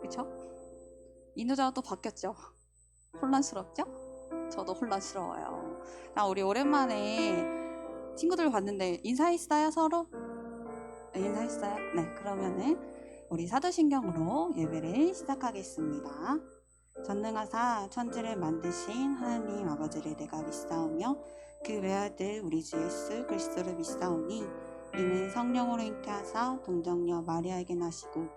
그쵸? 인도자가 또 바뀌었죠. 혼란스럽죠? 저도 혼란스러워요. 우리 오랜만에 친구들 봤는데 인사했어요 서로? 네, 인사했어요? 네, 그러면은 우리 사도신경으로 예배를 시작하겠습니다. 전능하사 천지를 만드신 하나님 아버지를 내가 믿사오며 그 외아들 우리 주 예수 그리스도를 믿사오니 이는 성령으로 잉태하사 동정녀 마리아에게 나시고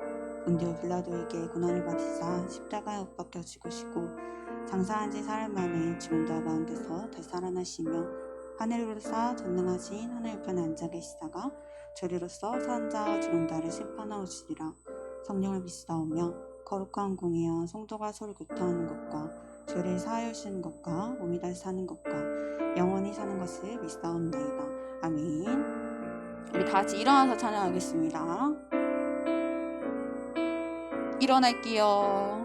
본디오 빌라도에게 고난을 받으사 십자가에 못 박혀 죽으시고 장사한 지 사흘 만에 죽은 자 가운데서 다시 살아나시며 하늘로서 전능하신 하늘 우편에 앉아 계시다가 저리로서 산 자와 죽은 자를 심판하오시리라. 성령을 믿사오며 거룩한 공의와 성도가 서로 교통하는 것과 죄를 사하여 주시는 것과 몸이 다시 사는 것과 영원히 사는 것을 믿사옵나이다. 아멘. 우리 다 같이 일어나서 찬양하겠습니다. 일어날게요.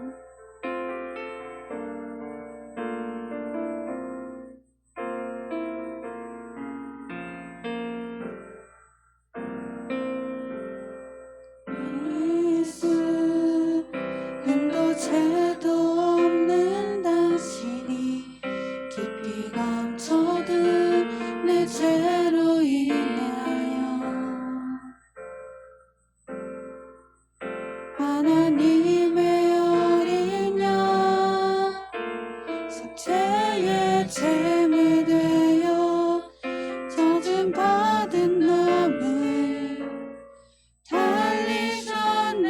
죄도 없는 당신이 깊이 감춰둔 내 죄로 인하여 하나님의 어린 양 속죄의 제물 되어 젖음 받은 남을 달리셨네.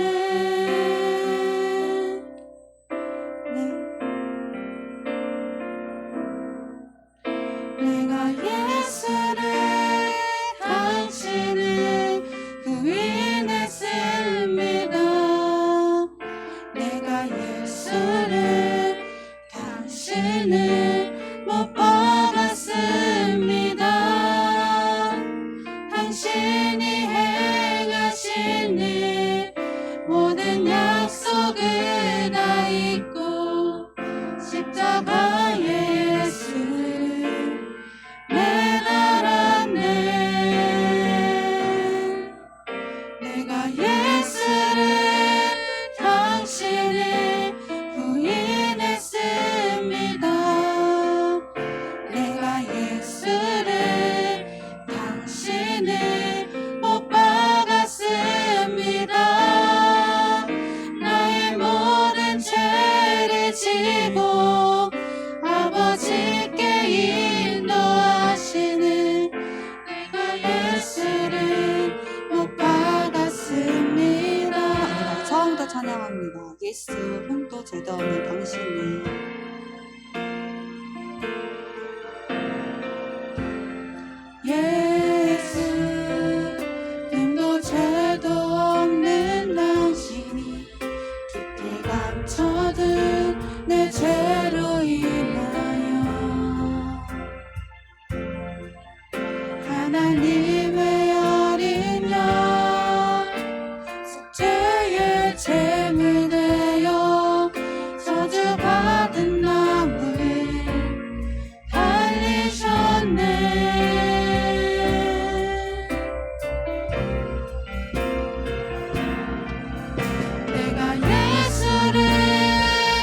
내가 예수를 당신을 부인했습니다. 내가 예수를 당신을 못 박았습니다. 당신이 행하신 일 모든 약속을 다 잊고 십자가에 예수를 매달았네. 내가 예수를 당신을 부인했습니다. 내가 예수를 당신을 못 박았습니다. 나의 모든 죄를 지고 아버지께 인도하시는 내가 예수를 못 박았습니다. 처음부터 찬양합니다. 예수 흠도 죄도 없는 당신이 예수 흠도 죄도 없는 당신이 깊이 감춰둔 내 죄로 인하여 하나님의 어린 양 속죄의 제물 되어 저주받은 남을 달리셨네. 내가 예수를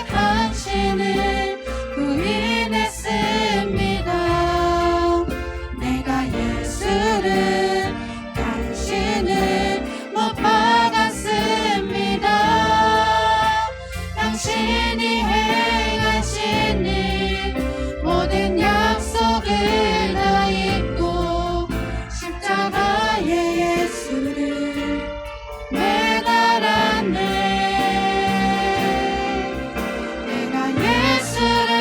당신을 부인했습니다. 내가 예수를 당신을 못 박았습니다. 당신이 행하신 일 모든 약속을 다 잊고 십자가에 예수를 매달았네. 내가 예수를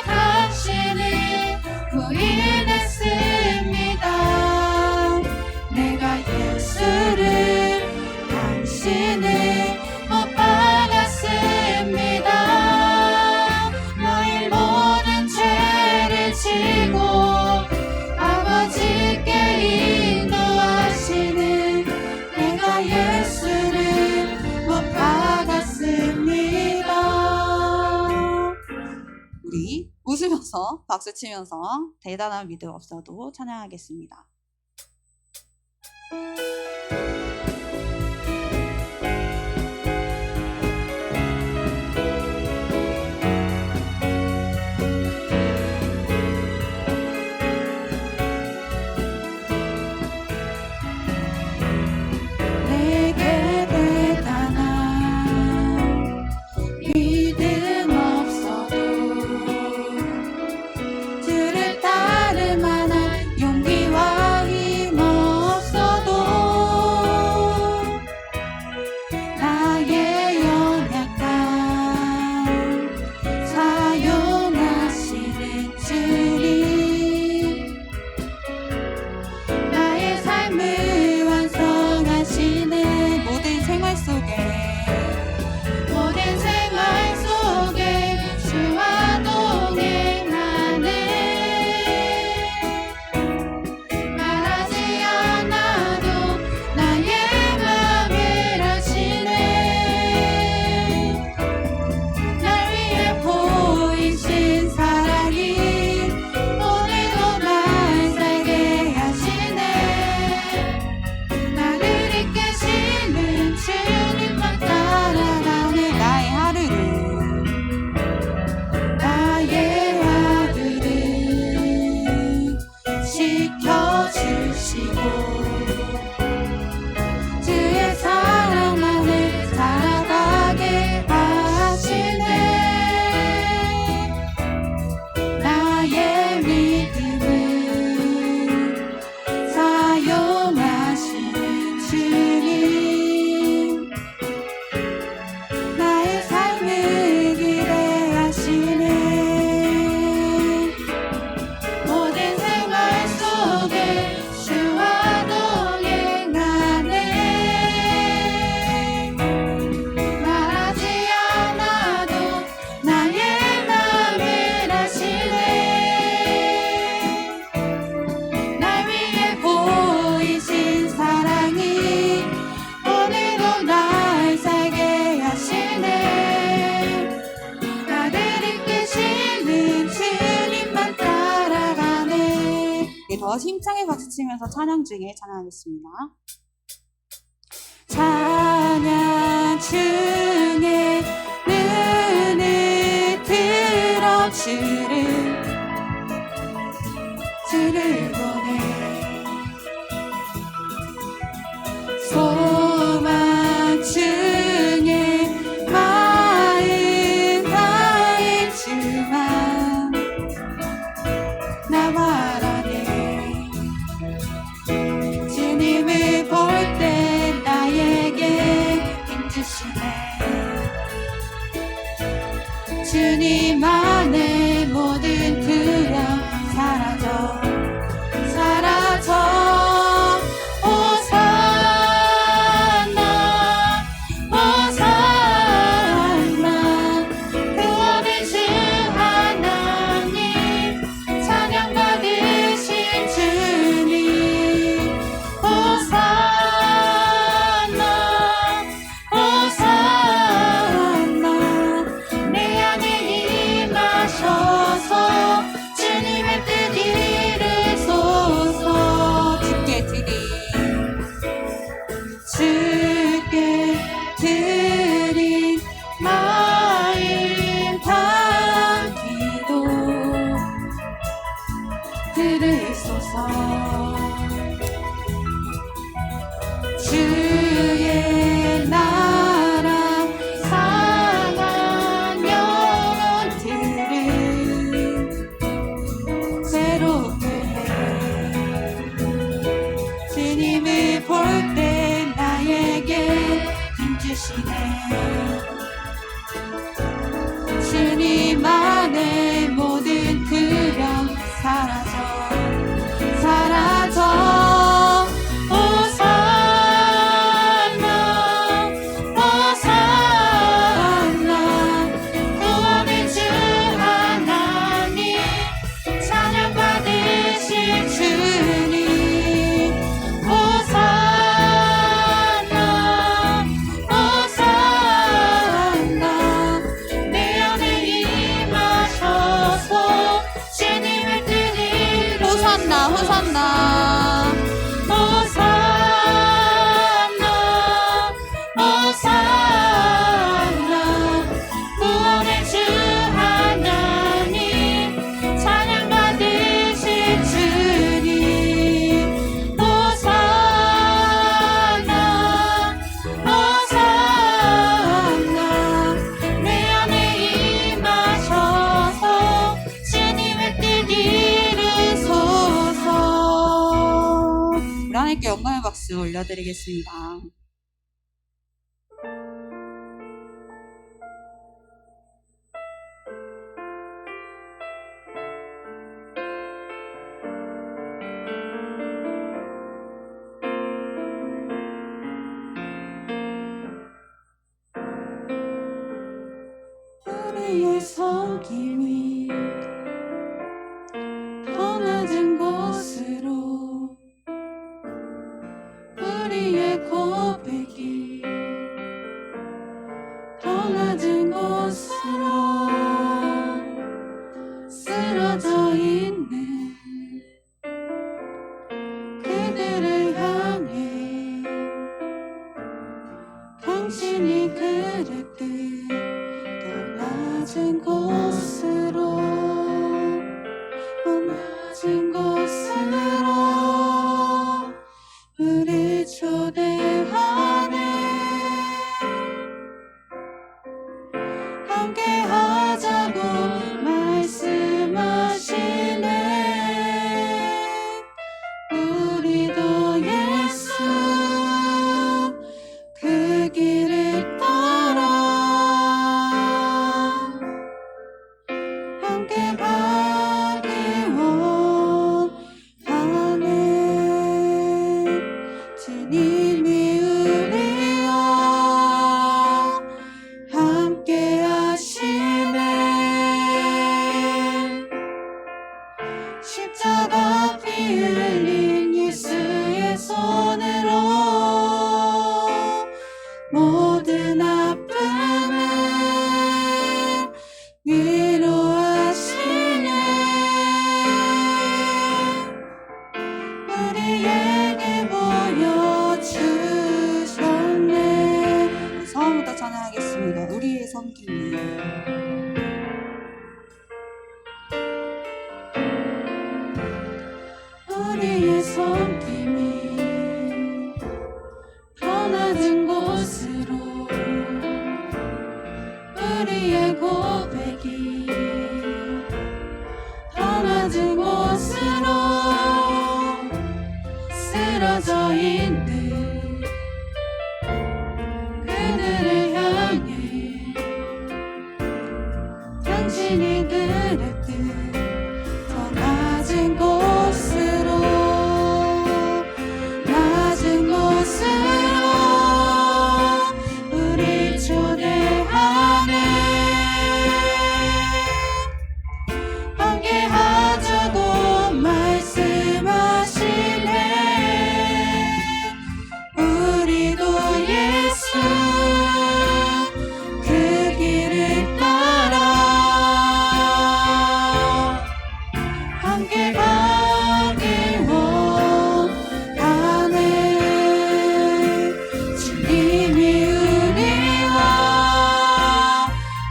당신을 부인했습니다. 내가 예수를 당신을 못 박았습니다. 너의 모든 죄를 지고 아버지께 인도하시는 내가 예수를 못 박았습니다. 우리 웃으면서 박수치면서 대단한 믿음 없어도 찬양하겠습니다. 주로 날 살게 하시네. 나를 이끄시는 주님만 따라가네. 더 힘차게 박수치면서 찬양 중에 찬양하겠습니다. 찬양 중에 눈을 들어 주를 보내. 소망 중에 마음 다해 주만 나 바라네. 주님을 볼 때 나에게 힘주시네. 주님 안에 모든 두려움 사라져 호산나 호산나 구원의 주 하나님 찬양 받으신 주님 호산나 호산나 내 안에 임하셔서 주님의 뜻 이루소서. 주께 드린 마음 담기도 들으소서. 주의 나라 상한 영혼들을 새롭게 해. 주님을 볼 때 나에게 힘주시네. 주님 안에 모든 두려움 사라져 호산나 호산나 구원의 주 하나님 찬양 받으신 주님 호산나 호산나 내 안에 임하셔서 주님의 뜻 이루소서. 호산나 호산나 호산나 호산나 구원의 주 하나님 찬양 받으신 주님 호산나 호산나 내 안에 임하셔서 주님의 뜻 이루소서. 우리 하나님께 영광의 박수 올려드리겠습니다. 우리의 섬김이 더 낮은 곳으로 우리의 고백이 더 낮은 곳으로 쓰러져 있는 그들을 향해 당신이 그랬듯 더 낮은 곳으로 낮은 곳으로 우리 초대하네. 함께 하자고 말씀하시네. 우리도 예수 그 길을 따라 함께 가기 원하네. 주님이 우리와 함께 하시네. 모든 아픔을 위로하시네. 우리에게 보여주셨네. 처음부터 찬양하겠습니다. 우리의 섬김이. 우리의 섬김이 떠나는 곳으로 우리의 고백이 떠나는 곳으로 쓰러져 있는 그들을 향해 당신이 그랬듯 더 낮은 곳으로 낮은 곳으로 우리 초대하네. 함께하자고 말씀하시네. 우리도 예수 그 길을 따라 함께 가길 원하네. 주님이 우리와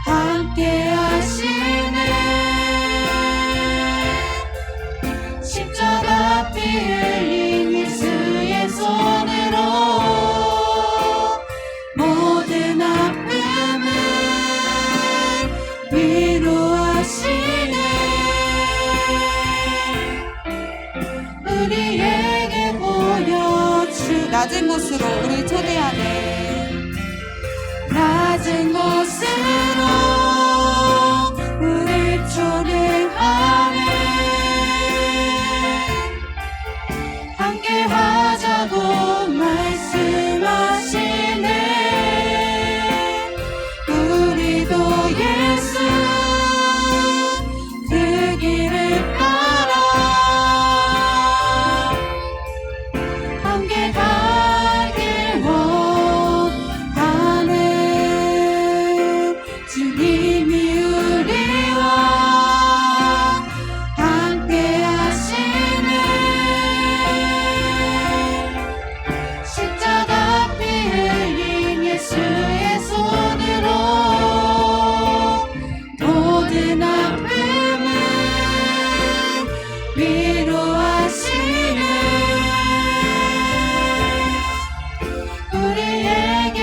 함께 하시네. 십자가 피 흘린 예수의 손으로 모든 아픔을 위로하시네. 우리에게 보여주 낮은 곳으로 우리 초대하네. 낮은 곳으로 우리 초대하네. 함께하자고 말씀하시네. 우리도 예수 그 길을 따라 함께 가길 원하네. 주님이 우리와 함께 하시네. 십자가 피 흘린 예수의 손으로 모든 아픔을 위로하시네. 우리에게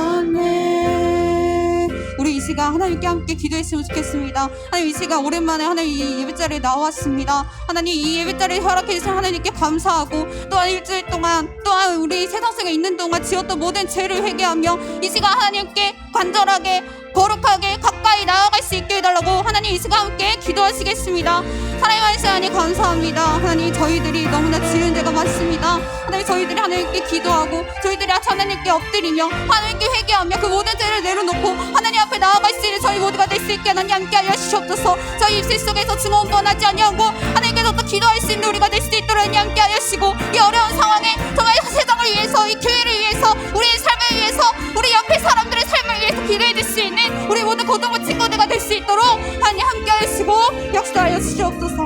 보여주셨네. 우리 이 시간 하나님께 함께 기도했으면 좋겠습니다. 하나님, 이 시간 오랜만에 하나님 이 예배자리에 나왔습니다. 하나님, 이 예배자리에 허락해 주신 하나님께 감사하고, 또한 일주일 동안 또한 우리 세상 속에 있는 동안 지었던 모든 죄를 회개하며 이 시간 하나님께 간절하게 거룩하게 가까이 나아갈 수 있게 해달라고 하나님 이 시간 함께 기도하시겠습니다. 하나님, 한 시간이 감사합니다. 하나님, 저희들이 너무나 지은 죄가 많습니다. 하나님, 저희들이 하나님께 기도하고 저희들이 하나님께 엎드리며 하나님께 회개하며 그 모든 죄를 내려놓고 하나님 앞에 나아갈 수 있는 저희 모두가 될 수 있게 하나님 함께 하여 주시옵소서. 저희 입술 속에서 증언 번하지 아니하고 하나님께서 또 기도할 수 있는 우리가 될 수 있도록 하나님 함께 하여 주시고, 이 어려운 상황에 정말 세상을 위해서, 이 교회를 위해서, 우리의 삶을 위해서, 우리 옆에 사람들의 삶을 위해서 기도해 줄 수 있는 우리 모든 고등부 친구들가 될 수 있도록 하나님 함께 하여 주시고 역사하여 주시옵소서.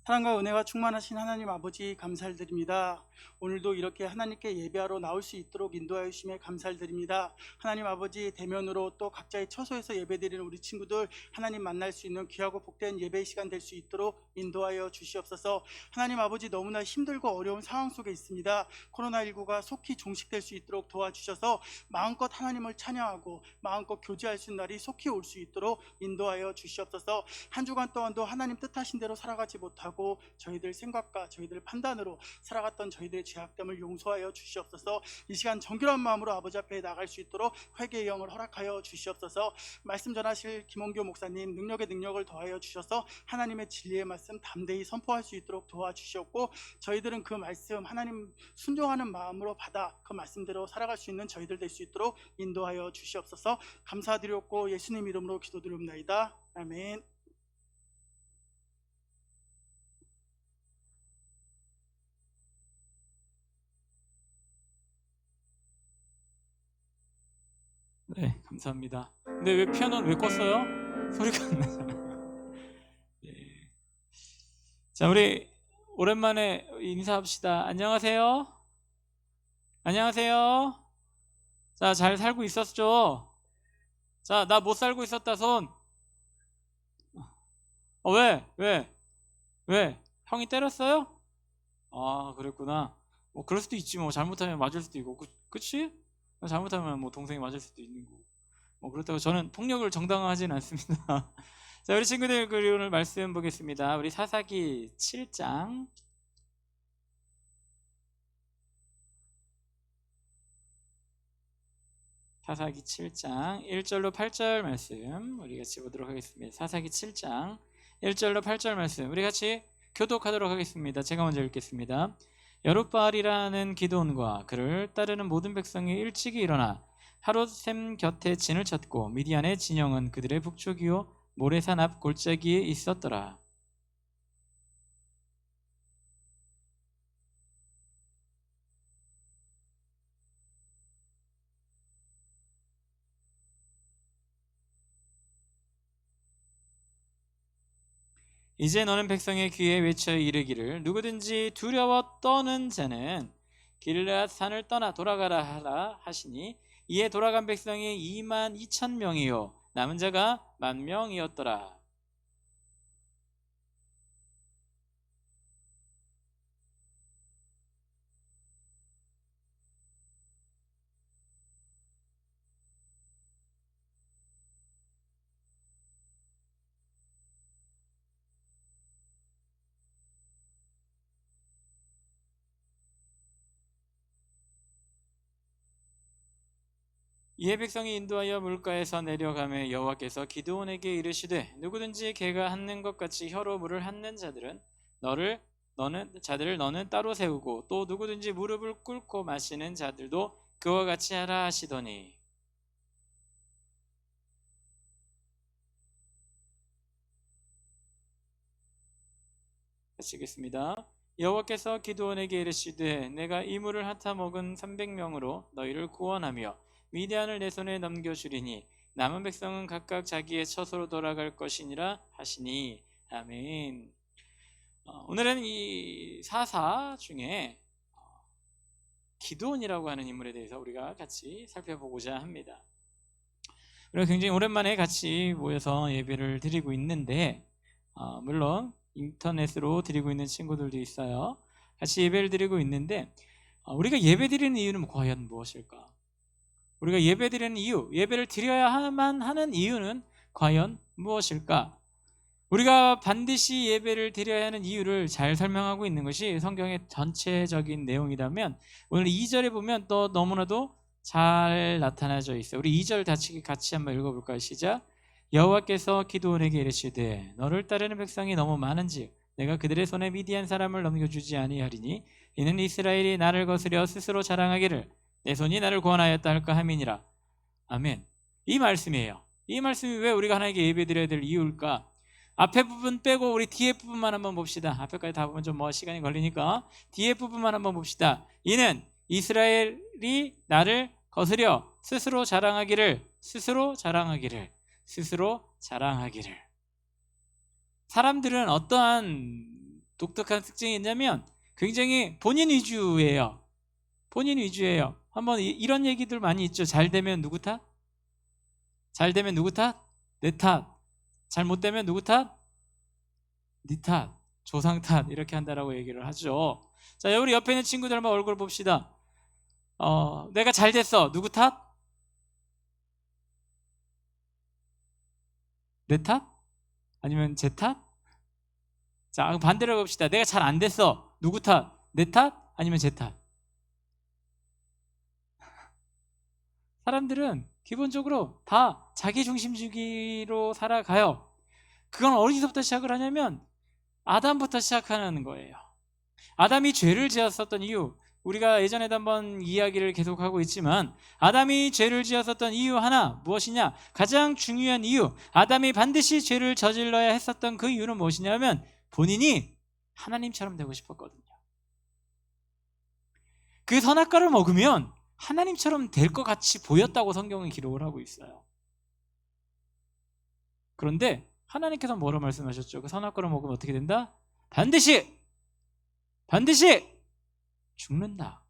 사랑과 은혜가 충만하신 하나님 아버지, 감사를 드립니다. 오늘도 이렇게 하나님께 예배하러 나올 수 있도록 인도하여 주심에 감사를 드립니다. 하나님 아버지, 대면으로 또 각자의 처소에서 예배드리는 우리 친구들 하나님 만날 수 있는 귀하고 복된 예배 시간 될 수 있도록 인도하여 주시옵소서. 하나님 아버지, 너무나 힘들고 어려운 상황 속에 있습니다. 코로나19가 속히 종식될 수 있도록 도와주셔서 마음껏 하나님을 찬양하고 마음껏 교제할 수 있는 날이 속히 올 수 있도록 인도하여 주시옵소서. 한 주간 동안도 하나님 뜻하신 대로 살아가지 못하고 하고 저희들 생각과 저희들 판단으로 살아갔던 저희들의 죄악됨을 용서하여 주시옵소서. 이 시간 정결한 마음으로 아버지 앞에 나갈 수 있도록 회개의 영을 허락하여 주시옵소서. 말씀 전하실 김원교 목사님 능력에 능력을 더하여 주셔서 하나님의 진리의 말씀 담대히 선포할 수 있도록 도와주시옵고, 저희들은 그 말씀 하나님 순종하는 마음으로 받아 그 말씀대로 살아갈 수 있는 저희들 될 수 있도록 인도하여 주시옵소서. 감사드렸고 예수님 이름으로 기도드립니다. 아멘. 네, 감사합니다. 근데 왜 피아노는 왜 껐어요? 소리가 안 나잖아. 네. 자, 우리 오랜만에 인사합시다. 안녕하세요. 안녕하세요. 자, 잘 살고 있었죠? 자, 나 못 살고 있었다 손. 왜? 왜? 왜? 형이 때렸어요? 아, 그랬구나. 뭐 그럴 수도 있지. 뭐 잘못하면 맞을 수도 있고, 그치? 잘못하면 뭐 동생이 맞을 수도 있는 거고. 뭐 그렇다고 저는 폭력을 정당화하지는 않습니다. 자, 우리 친구들, 그리고 오늘 말씀 보겠습니다. 우리 사사기 7장. 사사기 7장 1절로 8절 말씀 우리 같이 보도록 하겠습니다. 사사기 7장 1절로 8절 말씀 우리 같이 교독하도록 하겠습니다. 제가 먼저 읽겠습니다. 여룻바알이라는 기드온과 그를 따르는 모든 백성이 일찍이 일어나 하롯샘 곁에 진을 쳤고 미디안의 진영은 그들의 북쪽이요 모래산 앞 골짜기에 있었더라. 이제 너는 백성의 귀에 외쳐 이르기를 누구든지 두려워 떠는 자는 길르앗 산을 떠나 돌아가라 하라 하시니 이에 돌아간 백성이 2만 2천 명이요 남은 자가 1만 명이었더라. 이에 백성이 인도하여 물가에서 내려가매 여호와께서 기드온에게 이르시되 누구든지 개가 핥는 것 같이 혀로 물을 핥는 자들은 너는 따로 세우고 또 누구든지 무릎을 꿇고 마시는 자들도 그와 같이 하라 하시더니 하시겠습니다. 여호와께서 기드온에게 이르시되 내가 이 물을 핥아 먹은 300명으로 너희를 구원하며 미디안을 내 손에 넘겨주리니 남은 백성은 각각 자기의 처소로 돌아갈 것이니라 하시니 아멘. 오늘은 이 사사 중에 기드온이라고 하는 인물에 대해서 우리가 같이 살펴보고자 합니다. 우리가 굉장히 오랜만에 같이 모여서 예배를 드리고 있는데 물론 인터넷으로 드리고 있는 친구들도 있어요. 같이 예배를 드리고 있는데 우리가 예배 드리는 이유는 과연 무엇일까? 우리가 예배 드리는 이유, 예배를 드려야만 하는 이유는 과연 무엇일까? 우리가 반드시 예배를 드려야 하는 이유를 잘 설명하고 있는 것이 성경의 전체적인 내용이라면 오늘 2절에 보면 또 너무나도 잘 나타나져 있어요. 우리 2절 같이 한번 읽어볼까요? 시작. 여호와께서 기드온에게 이르시되 너를 따르는 백성이 너무 많은즉 내가 그들의 손에 미디안 사람을 넘겨주지 아니하리니 이는 이스라엘이 나를 거스려 스스로 자랑하기를 내 손이 나를 구원하였다 할까 함이니라. 아멘. 이 말씀이에요. 이 말씀이 왜 우리가 하나님께 예배드려야 될 이유일까? 앞에 부분 빼고 우리 뒤에 부분만 한번 봅시다. 앞에까지 다 보면 좀 시간이 걸리니까 뒤에 부분만 한번 봅시다. 이는 이스라엘이 나를 거스려 스스로 자랑하기를 사람들은 어떠한 독특한 특징이 있냐면 굉장히 본인 위주예요. 한번 이런 얘기들 많이 있죠. 잘 되면 누구 탓? 내 탓. 잘못되면 누구 탓? 네 탓, 조상 탓 이렇게 한다라고 얘기를 하죠. 자, 우리 옆에 있는 친구들 한번 얼굴 봅시다. 내가 잘 됐어. 누구 탓? 내 탓? 아니면 제 탓? 자, 그럼 반대로 봅시다. 내가 잘 안 됐어. 누구 탓? 내 탓? 아니면 제 탓? 사람들은 기본적으로 다 자기중심주의로 살아가요. 그건 어디서부터 시작을 하냐면 아담부터 시작하는 거예요. 아담이 죄를 지었었던 이유, 우리가 예전에도 한번 이야기를 계속하고 있지만 아담이 죄를 지었었던 이유 하나 무엇이냐? 가장 중요한 이유, 아담이 반드시 죄를 저질러야 했었던 그 이유는 무엇이냐면 본인이 하나님처럼 되고 싶었거든요. 그 선악과를 먹으면 하나님처럼 될 것 같이 보였다고 성경은 기록을 하고 있어요. 그런데 하나님께서 뭐라 말씀하셨죠? 그 선악과를 먹으면 어떻게 된다? 반드시 죽는다.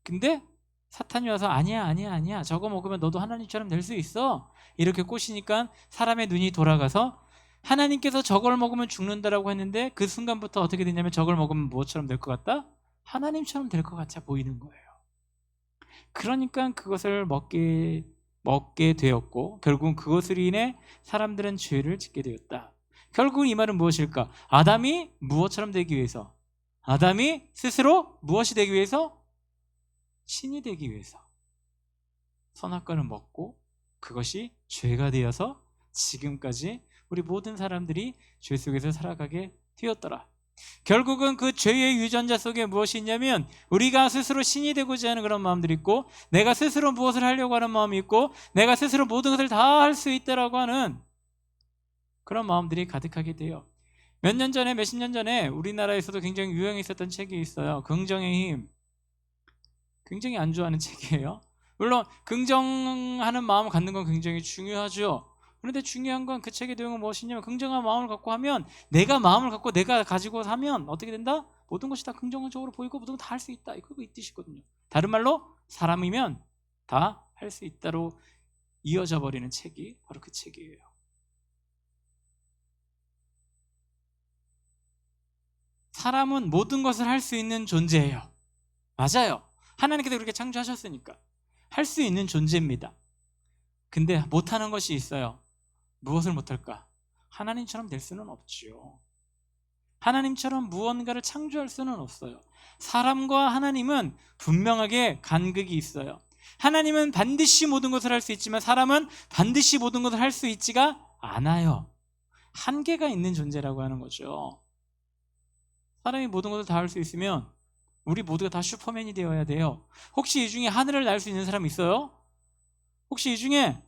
근데 사탄이 와서 아니야 저거 먹으면 너도 하나님처럼 될 수 있어 이렇게 꼬시니까 사람의 눈이 돌아가서 하나님께서 저걸 먹으면 죽는다라고 했는데 그 순간부터 어떻게 되냐면 저걸 먹으면 무엇처럼 될 것 같다? 하나님처럼 될 것 같아 보이는 거예요. 그러니까 그것을 먹게 되었고 결국은 그것으로 인해 사람들은 죄를 짓게 되었다. 결국은 이 말은 무엇일까? 아담이 무엇처럼 되기 위해서, 아담이 스스로 무엇이 되기 위해서? 신이 되기 위해서 선악과를 먹고 그것이 죄가 되어서 지금까지 우리 모든 사람들이 죄 속에서 살아가게 되었더라. 결국은 그 죄의 유전자 속에 무엇이 있냐면 우리가 스스로 신이 되고자 하는 그런 마음들이 있고, 내가 스스로 무엇을 하려고 하는 마음이 있고, 내가 스스로 모든 것을 다 할 수 있다라고 하는 그런 마음들이 가득하게 돼요. 몇십 년 전에 우리나라에서도 굉장히 유행했었던 책이 있어요. 긍정의 힘. 굉장히 안 좋아하는 책이에요. 물론 긍정하는 마음을 갖는 건 굉장히 중요하죠. 그런데 중요한 건 그 책의 내용은 무엇이냐면 긍정한 마음을 갖고 하면, 내가 마음을 갖고 내가 가지고 하면 어떻게 된다? 모든 것이 다 긍정적으로 보이고 모든 거 다 할 수 있다. 이거 이 뜻이거든요. 다른 말로 사람이면 다 할 수 있다로 이어져 버리는 책이 바로 그 책이에요. 사람은 모든 것을 할 수 있는 존재예요. 맞아요. 하나님께서 그렇게 창조하셨으니까 할 수 있는 존재입니다. 근데 못하는 것이 있어요. 무엇을 못할까? 하나님처럼 될 수는 없죠. 하나님처럼 무언가를 창조할 수는 없어요. 사람과 하나님은 분명하게 간극이 있어요. 하나님은 반드시 모든 것을 할 수 있지만 사람은 반드시 모든 것을 할 수 있지가 않아요. 한계가 있는 존재라고 하는 거죠. 사람이 모든 것을 다 할 수 있으면 우리 모두가 다 슈퍼맨이 되어야 돼요. 혹시 이 중에 하늘을 날 수 있는 사람 있어요? 혹시 이 중에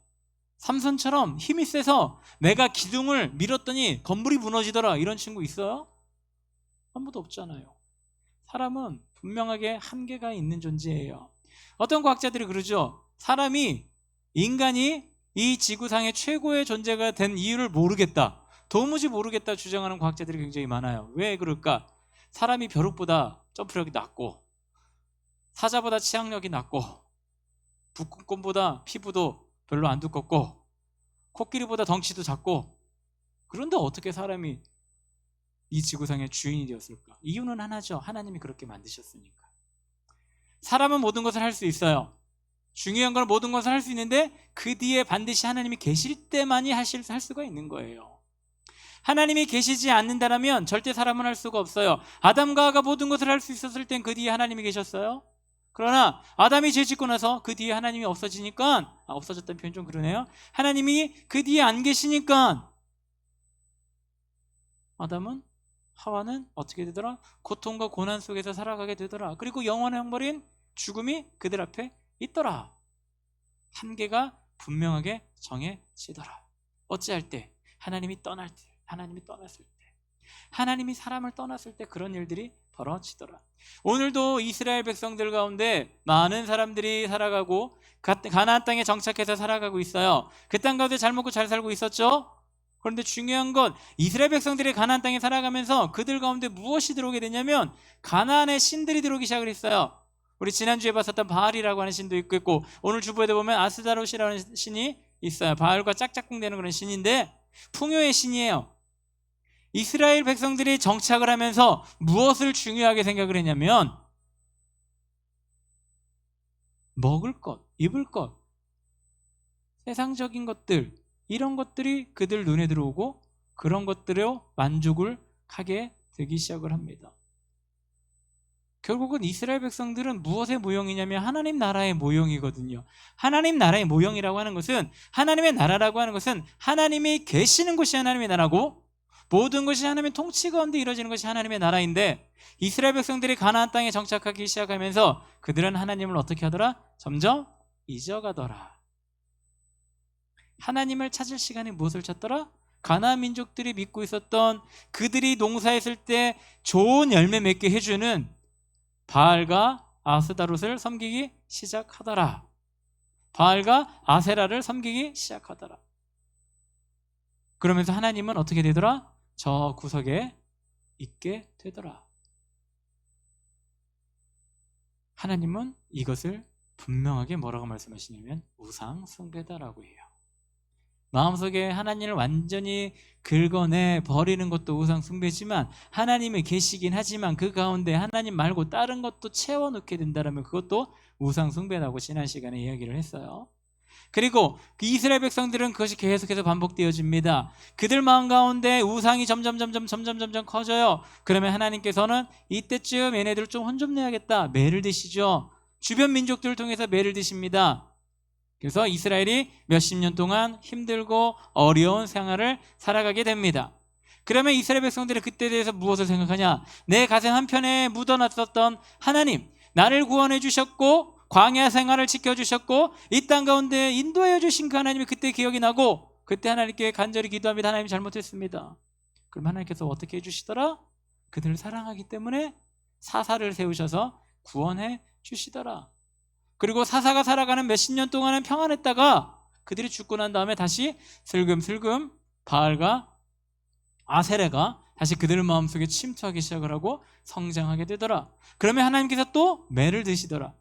삼손처럼 힘이 세서 내가 기둥을 밀었더니 건물이 무너지더라 이런 친구 있어요? 아무도 없잖아요. 사람은 분명하게 한계가 있는 존재예요. 어떤 과학자들이 그러죠. 인간이 이 지구상의 최고의 존재가 된 이유를 모르겠다, 도무지 모르겠다 주장하는 과학자들이 굉장히 많아요. 왜 그럴까? 사람이 벼룩보다 점프력이 낮고, 사자보다 치악력이 낮고, 북극곰보다 피부도 별로 안 두껍고, 코끼리보다 덩치도 작고, 그런데 어떻게 사람이 이 지구상의 주인이 되었을까? 이유는 하나죠. 하나님이 그렇게 만드셨으니까. 사람은 모든 것을 할 수 있어요. 중요한 건 모든 것을 할 수 있는데 그 뒤에 반드시 하나님이 계실 때만이 할 수가 있는 거예요. 하나님이 계시지 않는다면 절대 사람은 할 수가 없어요. 아담과 하와가 모든 것을 할 수 있었을 땐 그 뒤에 하나님이 계셨어요. 그러나 아담이 죄 짓고 나서 그 뒤에 하나님이 없어지니까, 없어졌다는 표현 좀 그러네요. 하나님이 그 뒤에 안 계시니까 아담은, 하와는 어떻게 되더라? 고통과 고난 속에서 살아가게 되더라. 그리고 영원의 형벌인 죽음이 그들 앞에 있더라. 한계가 분명하게 정해지더라. 어찌할 때? 하나님이 떠났을 때, 하나님이 사람을 떠났을 때 그런 일들이 벌어지더라. 오늘도 이스라엘 백성들 가운데 많은 사람들이 살아가고 가나안 땅에 정착해서 살아가고 있어요. 그 땅 가운데 잘 먹고 잘 살고 있었죠. 그런데 중요한 건 이스라엘 백성들이 가나안 땅에 살아가면서 그들 가운데 무엇이 들어오게 되냐면 가나안의 신들이 들어오기 시작을 했어요. 우리 지난주에 봤었던 바알이라고 하는 신도 있고, 오늘 주보에도 보면 아스다롯이라는 신이 있어요. 바알과 짝짝꿍되는 그런 신인데 풍요의 신이에요. 이스라엘 백성들이 정착을 하면서 무엇을 중요하게 생각을 했냐면 먹을 것, 입을 것, 세상적인 것들, 이런 것들이 그들 눈에 들어오고 그런 것들로 만족을 하게 되기 시작을 합니다. 결국은 이스라엘 백성들은 무엇의 모형이냐면 하나님 나라의 모형이거든요. 하나님 나라의 모형이라고 하는 것은, 하나님의 나라라고 하는 것은 하나님이 계시는 곳이 하나님의 나라고 모든 것이 하나님의 통치 가운데 이루어지는 것이 하나님의 나라인데, 이스라엘 백성들이 가나안 땅에 정착하기 시작하면서 그들은 하나님을 어떻게 하더라? 점점 잊어가더라. 하나님을 찾을 시간에 무엇을 찾더라? 가나안 민족들이 믿고 있었던, 그들이 농사했을 때 좋은 열매 맺게 해주는 바알과 아스다롯을 섬기기 시작하더라. 바알과 아세라를 섬기기 시작하더라. 그러면서 하나님은 어떻게 되더라? 저 구석에 있게 되더라. 하나님은 이것을 분명하게 뭐라고 말씀하시냐면 우상 숭배다라고 해요. 마음속에 하나님을 완전히 긁어내 버리는 것도 우상 숭배지만, 하나님이 계시긴 하지만 그 가운데 하나님 말고 다른 것도 채워넣게 된다면 그것도 우상 숭배라고 지난 시간에 이야기를 했어요. 그리고 그 이스라엘 백성들은 그것이 계속해서 반복되어집니다. 그들 마음 가운데 우상이 점점 커져요. 그러면 하나님께서는 이때쯤 얘네들을 좀 혼 좀 내야겠다, 매를 드시죠. 주변 민족들을 통해서 매를 드십니다. 그래서 이스라엘이 몇십 년 동안 힘들고 어려운 생활을 살아가게 됩니다. 그러면 이스라엘 백성들이 그때에 대해서 무엇을 생각하냐? 내 가슴 한편에 묻어놨었던 하나님, 나를 구원해 주셨고 광야 생활을 지켜주셨고 이 땅 가운데 인도해 주신 그 하나님이 그때 기억이 나고, 그때 하나님께 간절히 기도합니다. 하나님 잘못했습니다. 그럼 하나님께서 어떻게 해주시더라? 그들을 사랑하기 때문에 사사를 세우셔서 구원해 주시더라. 그리고 사사가 살아가는 몇십 년 동안은 평안했다가 그들이 죽고 난 다음에 다시 슬금슬금 바알과 아세레가 다시 그들 마음속에 침투하기 시작을 하고 성장하게 되더라. 그러면 하나님께서 또 매를 드시더라.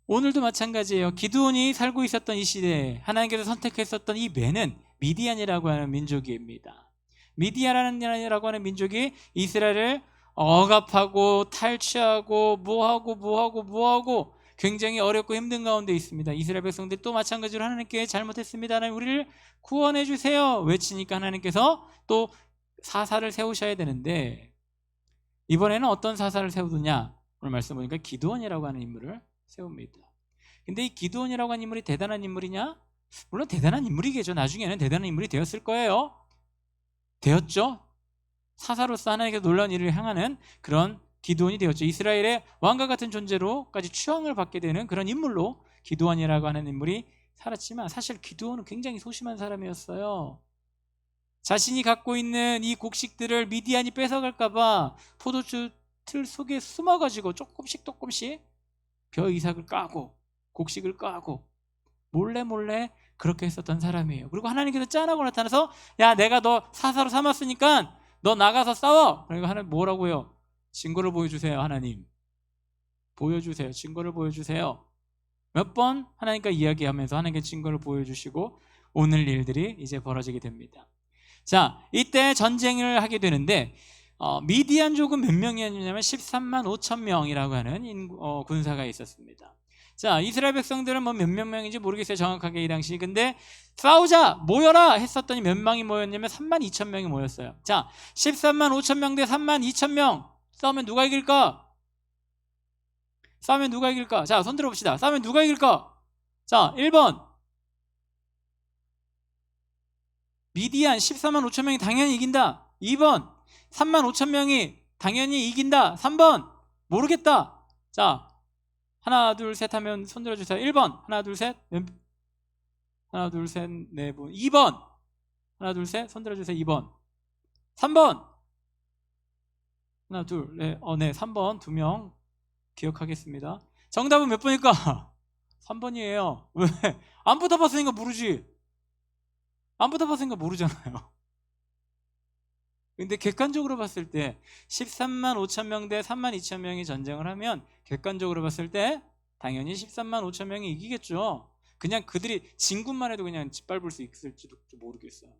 오늘도 마찬가지예요. 기드온이 살고 있었던 이 시대에 하나님께서 선택했었던 이 매는 미디안이라고 하는 민족입니다. 미디안이라고 하는 민족이 이스라엘을 억압하고 탈취하고 뭐하고 굉장히 어렵고 힘든 가운데 있습니다. 이스라엘 백성들이 또 마찬가지로 하나님께 잘못했습니다. 하나님 우리를 구원해 주세요 외치니까 하나님께서 또 사사를 세우셔야 되는데, 이번에는 어떤 사사를 세우느냐? 오늘 말씀 보니까 기드온이라고 하는 인물을 세웁니다. 근데 이 기드온이라고 하는 인물이 대단한 인물이냐? 물론 대단한 인물이겠죠. 나중에는 대단한 인물이 되었을 거예요. 되었죠. 사사로서 하나님께서 놀라운 일을 행하는 그런 기드온이 되었죠. 이스라엘의 왕과 같은 존재로까지 추앙을 받게 되는 그런 인물로 기드온이라고 하는 인물이 살았지만, 사실 기드온은 굉장히 소심한 사람이었어요. 자신이 갖고 있는 이 곡식들을 미디안이 뺏어갈까봐 포도주 틀 속에 숨어가지고 조금씩 벼 이삭을 까고 곡식을 까고 몰래 그렇게 했었던 사람이에요. 그리고 하나님께서 짠하고 나타나서, 야, 내가 너 사사로 삼았으니까 너 나가서 싸워. 그러니까 하나님 뭐라고요? 증거를 보여주세요. 하나님 보여주세요. 증거를 보여주세요. 몇 번 하나님과 이야기하면서 하나님께 증거를 보여주시고 오늘 일들이 이제 벌어지게 됩니다. 자, 이때 전쟁을 하게 되는데 미디안족은 몇 명이었냐면 13만 5천 명이라고 하는 군사가 있었습니다. 자, 이스라엘 백성들은 뭐 몇몇 명인지 모르겠어요, 정확하게 이 당시. 근데 싸우자, 모여라 했었더니 몇 명이 모였냐면 3만 2천 명이 모였어요. 자, 13만 5천 명 대 3만 2천 명. 싸우면 누가 이길까? 자, 손 들어봅시다. 싸우면 누가 이길까? 자, 1번 미디안 14만 5천 명이 당연히 이긴다. 2번 3만 5천 명이 당연히 이긴다. 3번 모르겠다. 자, 하나 둘 셋 하면 손 들어주세요. 1번 하나 둘 셋, 하나 둘 셋 네 분. 2번 하나 둘 셋 손 들어주세요. 2번. 3번 하나 둘 네, 네 3번 2명 기억하겠습니다. 정답은 몇 번일까? 3번이에요. 왜? 안 붙어봤으니까 모르지. 안 붙어봤으니까 모르잖아요. 근데 객관적으로 봤을 때 13만 5천 명 대 3만 2천 명이 전쟁을 하면 객관적으로 봤을 때 당연히 13만 5천 명이 이기겠죠. 그냥 그들이 진군만 해도 그냥 짓밟을 수 있을지도 모르겠어요.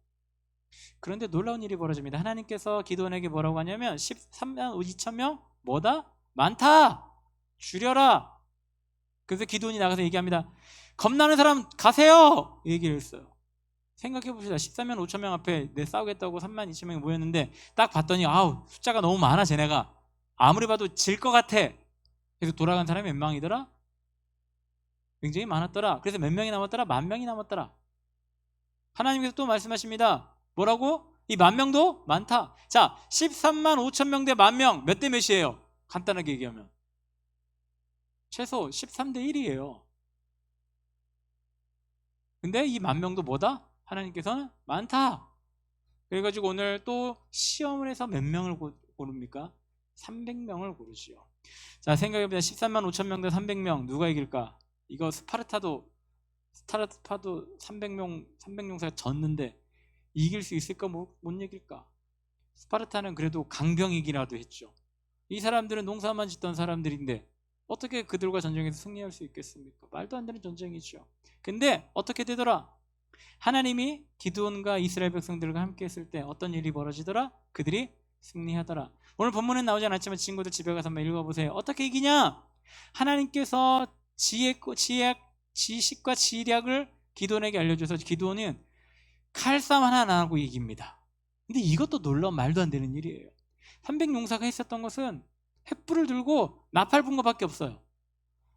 그런데 놀라운 일이 벌어집니다. 하나님께서 기드온에게 뭐라고 하냐면 13만 2천 명? 뭐다? 많다! 줄여라! 그래서 기드온이 나가서 얘기합니다. 겁나는 사람 가세요! 얘기를 했어요. 생각해 봅시다. 14만 5천 명 앞에 내 싸우겠다고 3만 2천 명이 모였는데 딱 봤더니 아우 숫자가 너무 많아 쟤네가. 아무리 봐도 질 것 같아. 그래서 돌아간 사람이 몇 명이더라? 굉장히 많았더라. 그래서 몇 명이 남았더라? 10,000명이 남았더라. 하나님께서 또 말씀하십니다. 뭐라고? 이 10,000명도 많다. 자, 13만 5천 명 대 10,000명 몇 대 몇이에요? 간단하게 얘기하면 최소 13대 1이에요. 근데 이 10,000명도 뭐다? 하나님께서는 많다. 그래가지고 오늘 또 시험을 해서 몇 명을 고릅니까? 300명을 고르지요. 자, 생각해보자. 13만 5천 명 대 300명 누가 이길까? 이거 스파르타도 300용사가 졌는데 이길 수 있을까? 못 이길까? 스파르타는 그래도 강병이기라도 했죠. 이 사람들은 농사만 짓던 사람들인데 어떻게 그들과 전쟁에서 승리할 수 있겠습니까? 말도 안 되는 전쟁이죠. 근데 어떻게 되더라? 하나님이 기드온과 이스라엘 백성들과 함께 했을 때 어떤 일이 벌어지더라? 그들이 승리하더라. 오늘 본문은 나오지 않았지만 친구들 집에 가서 한번 읽어보세요. 어떻게 이기냐? 하나님께서 지식과 지략을 기드온에게 알려줘서 기드온은 칼싸움 하나 안 하고 이깁니다. 근데 이것도 놀라운 말도 안 되는 일이에요. 300용사가 했었던 것은 횃불을 들고 나팔 분 것밖에 없어요.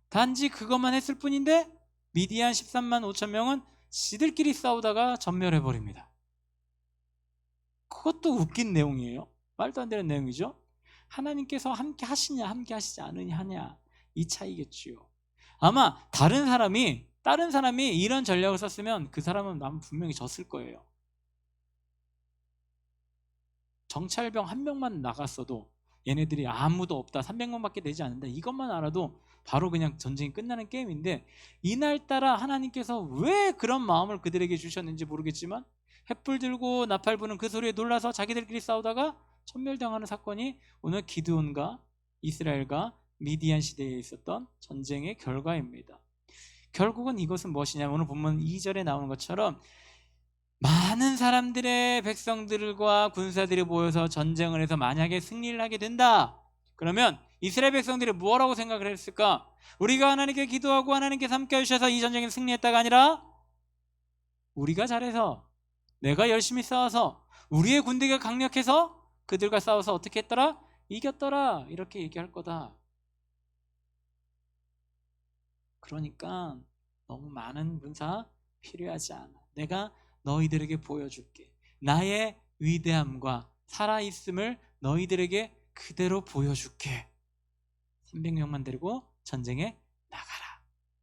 단지 그것만 했을 뿐인데 미디안 13만 5천 명은 지들끼리 싸우다가 전멸해버립니다. 그것도 웃긴 내용이에요. 말도 안 되는 내용이죠. 하나님께서 함께 하시냐 함께 하시지 않으냐 이 차이겠지요. 아마 다른 사람이 이런 전략을 썼으면 그 사람은 분명히 졌을 거예요. 정찰병 1명만 나갔어도 얘네들이 아무도 없다 300명밖에 되지 않는다 이것만 알아도 바로 그냥 전쟁이 끝나는 게임인데 이날따라 하나님께서 왜 그런 마음을 그들에게 주셨는지 모르겠지만 횃불 들고 나팔 부는 그 소리에 놀라서 자기들끼리 싸우다가 전멸당하는 사건이 오늘 기드온과 이스라엘과 미디안 시대에 있었던 전쟁의 결과입니다. 결국은 이것은 무엇이냐면 오늘 본문 2절에 나오는 것처럼 많은 사람들의 백성들과 군사들이 모여서 전쟁을 해서 만약에 승리를 하게 된다. 그러면 이스라엘 백성들이 뭐라고 생각을 했을까? 우리가 하나님께 기도하고 하나님께서 함께 해주셔서 이 전쟁에 승리했다가 아니라 우리가 잘해서 내가 열심히 싸워서 우리의 군대가 강력해서 그들과 싸워서 어떻게 했더라? 이겼더라. 이렇게 얘기할 거다. 그러니까 너무 많은 군사 필요하지 않아. 내가 너희들에게 보여줄게. 나의 위대함과 살아있음을 너희들에게 그대로 보여줄게. 300명만 데리고 전쟁에 나가라.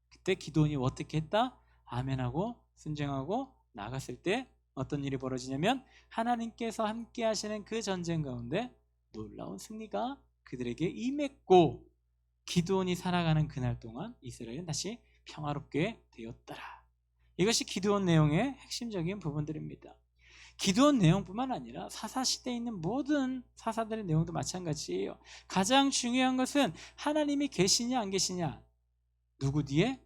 그때 기드온이 어떻게 했다? 아멘하고 순종하고 나갔을 때 어떤 일이 벌어지냐면 하나님께서 함께 하시는 그 전쟁 가운데 놀라운 승리가 그들에게 임했고 기드온이 살아가는 그날 동안 이스라엘은 다시 평화롭게 되었더라. 이것이 기드온 내용의 핵심적인 부분들입니다. 기드온 내용뿐만 아니라 사사시대에 있는 모든 사사들의 내용도 마찬가지예요. 가장 중요한 것은 하나님이 계시냐 안 계시냐. 누구 뒤에?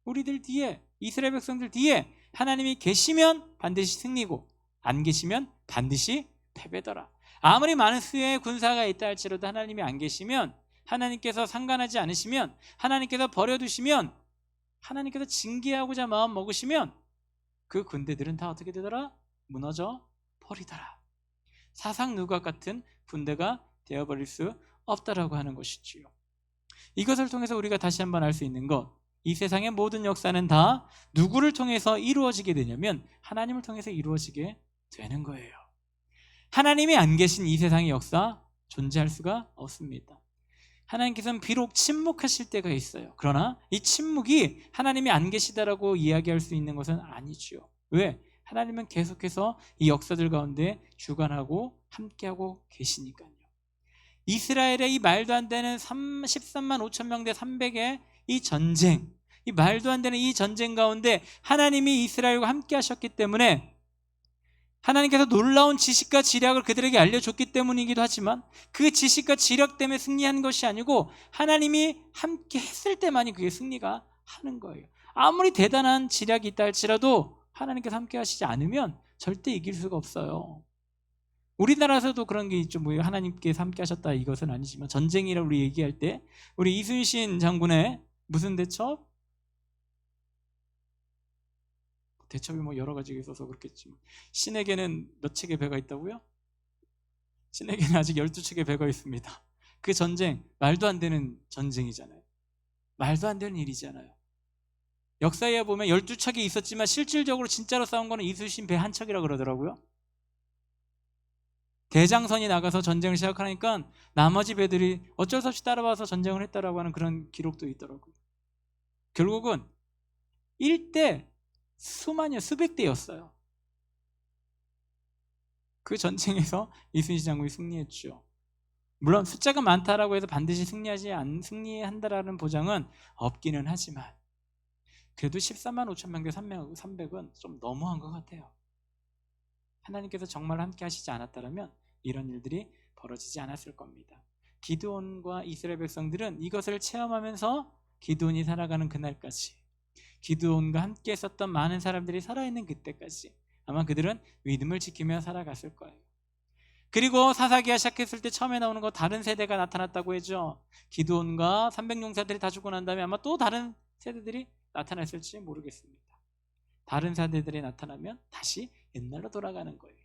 우리들 뒤에, 이스라엘 백성들 뒤에 하나님이 계시면 반드시 승리고 안 계시면 반드시 패배더라. 아무리 많은 수의 군사가 있다 할지라도 하나님이 안 계시면, 하나님께서 상관하지 않으시면, 하나님께서 버려두시면, 하나님께서 징계하고자 마음 먹으시면 그 군대들은 다 어떻게 되더라? 무너져 버리더라. 사상 누각 같은 군대가 되어버릴 수 없다라고 하는 것이지요. 이것을 통해서 우리가 다시 한번 알 수 있는 것, 이 세상의 모든 역사는 다 누구를 통해서 이루어지게 되냐면 하나님을 통해서 이루어지게 되는 거예요. 하나님이 안 계신 이 세상의 역사 존재할 수가 없습니다. 하나님께서는 비록 침묵하실 때가 있어요. 그러나 이 침묵이 하나님이 안 계시다라고 이야기할 수 있는 것은 아니죠. 왜? 하나님은 계속해서 이 역사들 가운데 주관하고 함께하고 계시니까요. 이스라엘의 이 말도 안 되는 13만 5천 명 대 300의 이 전쟁, 이 말도 안 되는 이 전쟁 가운데 하나님이 이스라엘과 함께 하셨기 때문에 하나님께서 놀라운 지식과 지략을 그들에게 알려줬기 때문이기도 하지만 그 지식과 지략 때문에 승리한 것이 아니고 하나님이 함께 했을 때만이 그게 승리가 하는 거예요. 아무리 대단한 지략이 있다 할지라도 하나님께서 함께 하시지 않으면 절대 이길 수가 없어요. 우리나라에서도 그런 게 있죠. 뭐 하나님께서 함께 하셨다 이것은 아니지만 전쟁이라고 우리 얘기할 때 우리 이순신 장군의 무슨 대첩? 대첩이 뭐 여러 가지가 있어서 그렇겠지만 신에게는 몇 척의 배가 있다고요? 신에게는 아직 12척의 배가 있습니다. 그 전쟁 말도 안 되는 전쟁이잖아요. 말도 안 되는 일이잖아요. 역사에 보면 12척이 있었지만 실질적으로 진짜로 싸운 거는 이순신 배 한 척이라 그러더라고요. 대장선이 나가서 전쟁을 시작하니까 나머지 배들이 어쩔 수 없이 따라와서 전쟁을 했다라고 하는 그런 기록도 있더라고요. 결국은 1대 수만여 수백 대였어요. 그 전쟁에서 이순신 장군이 승리했죠. 물론 숫자가 많다라고 해서 반드시 승리한다라는 보장은 없기는 하지만 그래도 14만 5천명 대 300은 좀 너무한 것 같아요. 하나님께서 정말 함께 하시지 않았다면 이런 일들이 벌어지지 않았을 겁니다. 기드온과 이스라엘 백성들은 이것을 체험하면서 기드온이 살아가는 그날까지, 기드온과 함께 했었던 많은 사람들이 살아있는 그때까지 아마 그들은 믿음을 지키며 살아갔을 거예요. 그리고 사사기가 시작했을 때 처음에 나오는 거 다른 세대가 나타났다고 했죠. 기드온과 300용사들이 다 죽고 난 다음에 아마 또 다른 세대들이 나타났을지 모르겠습니다. 다른 세대들이 나타나면 다시 옛날로 돌아가는 거예요.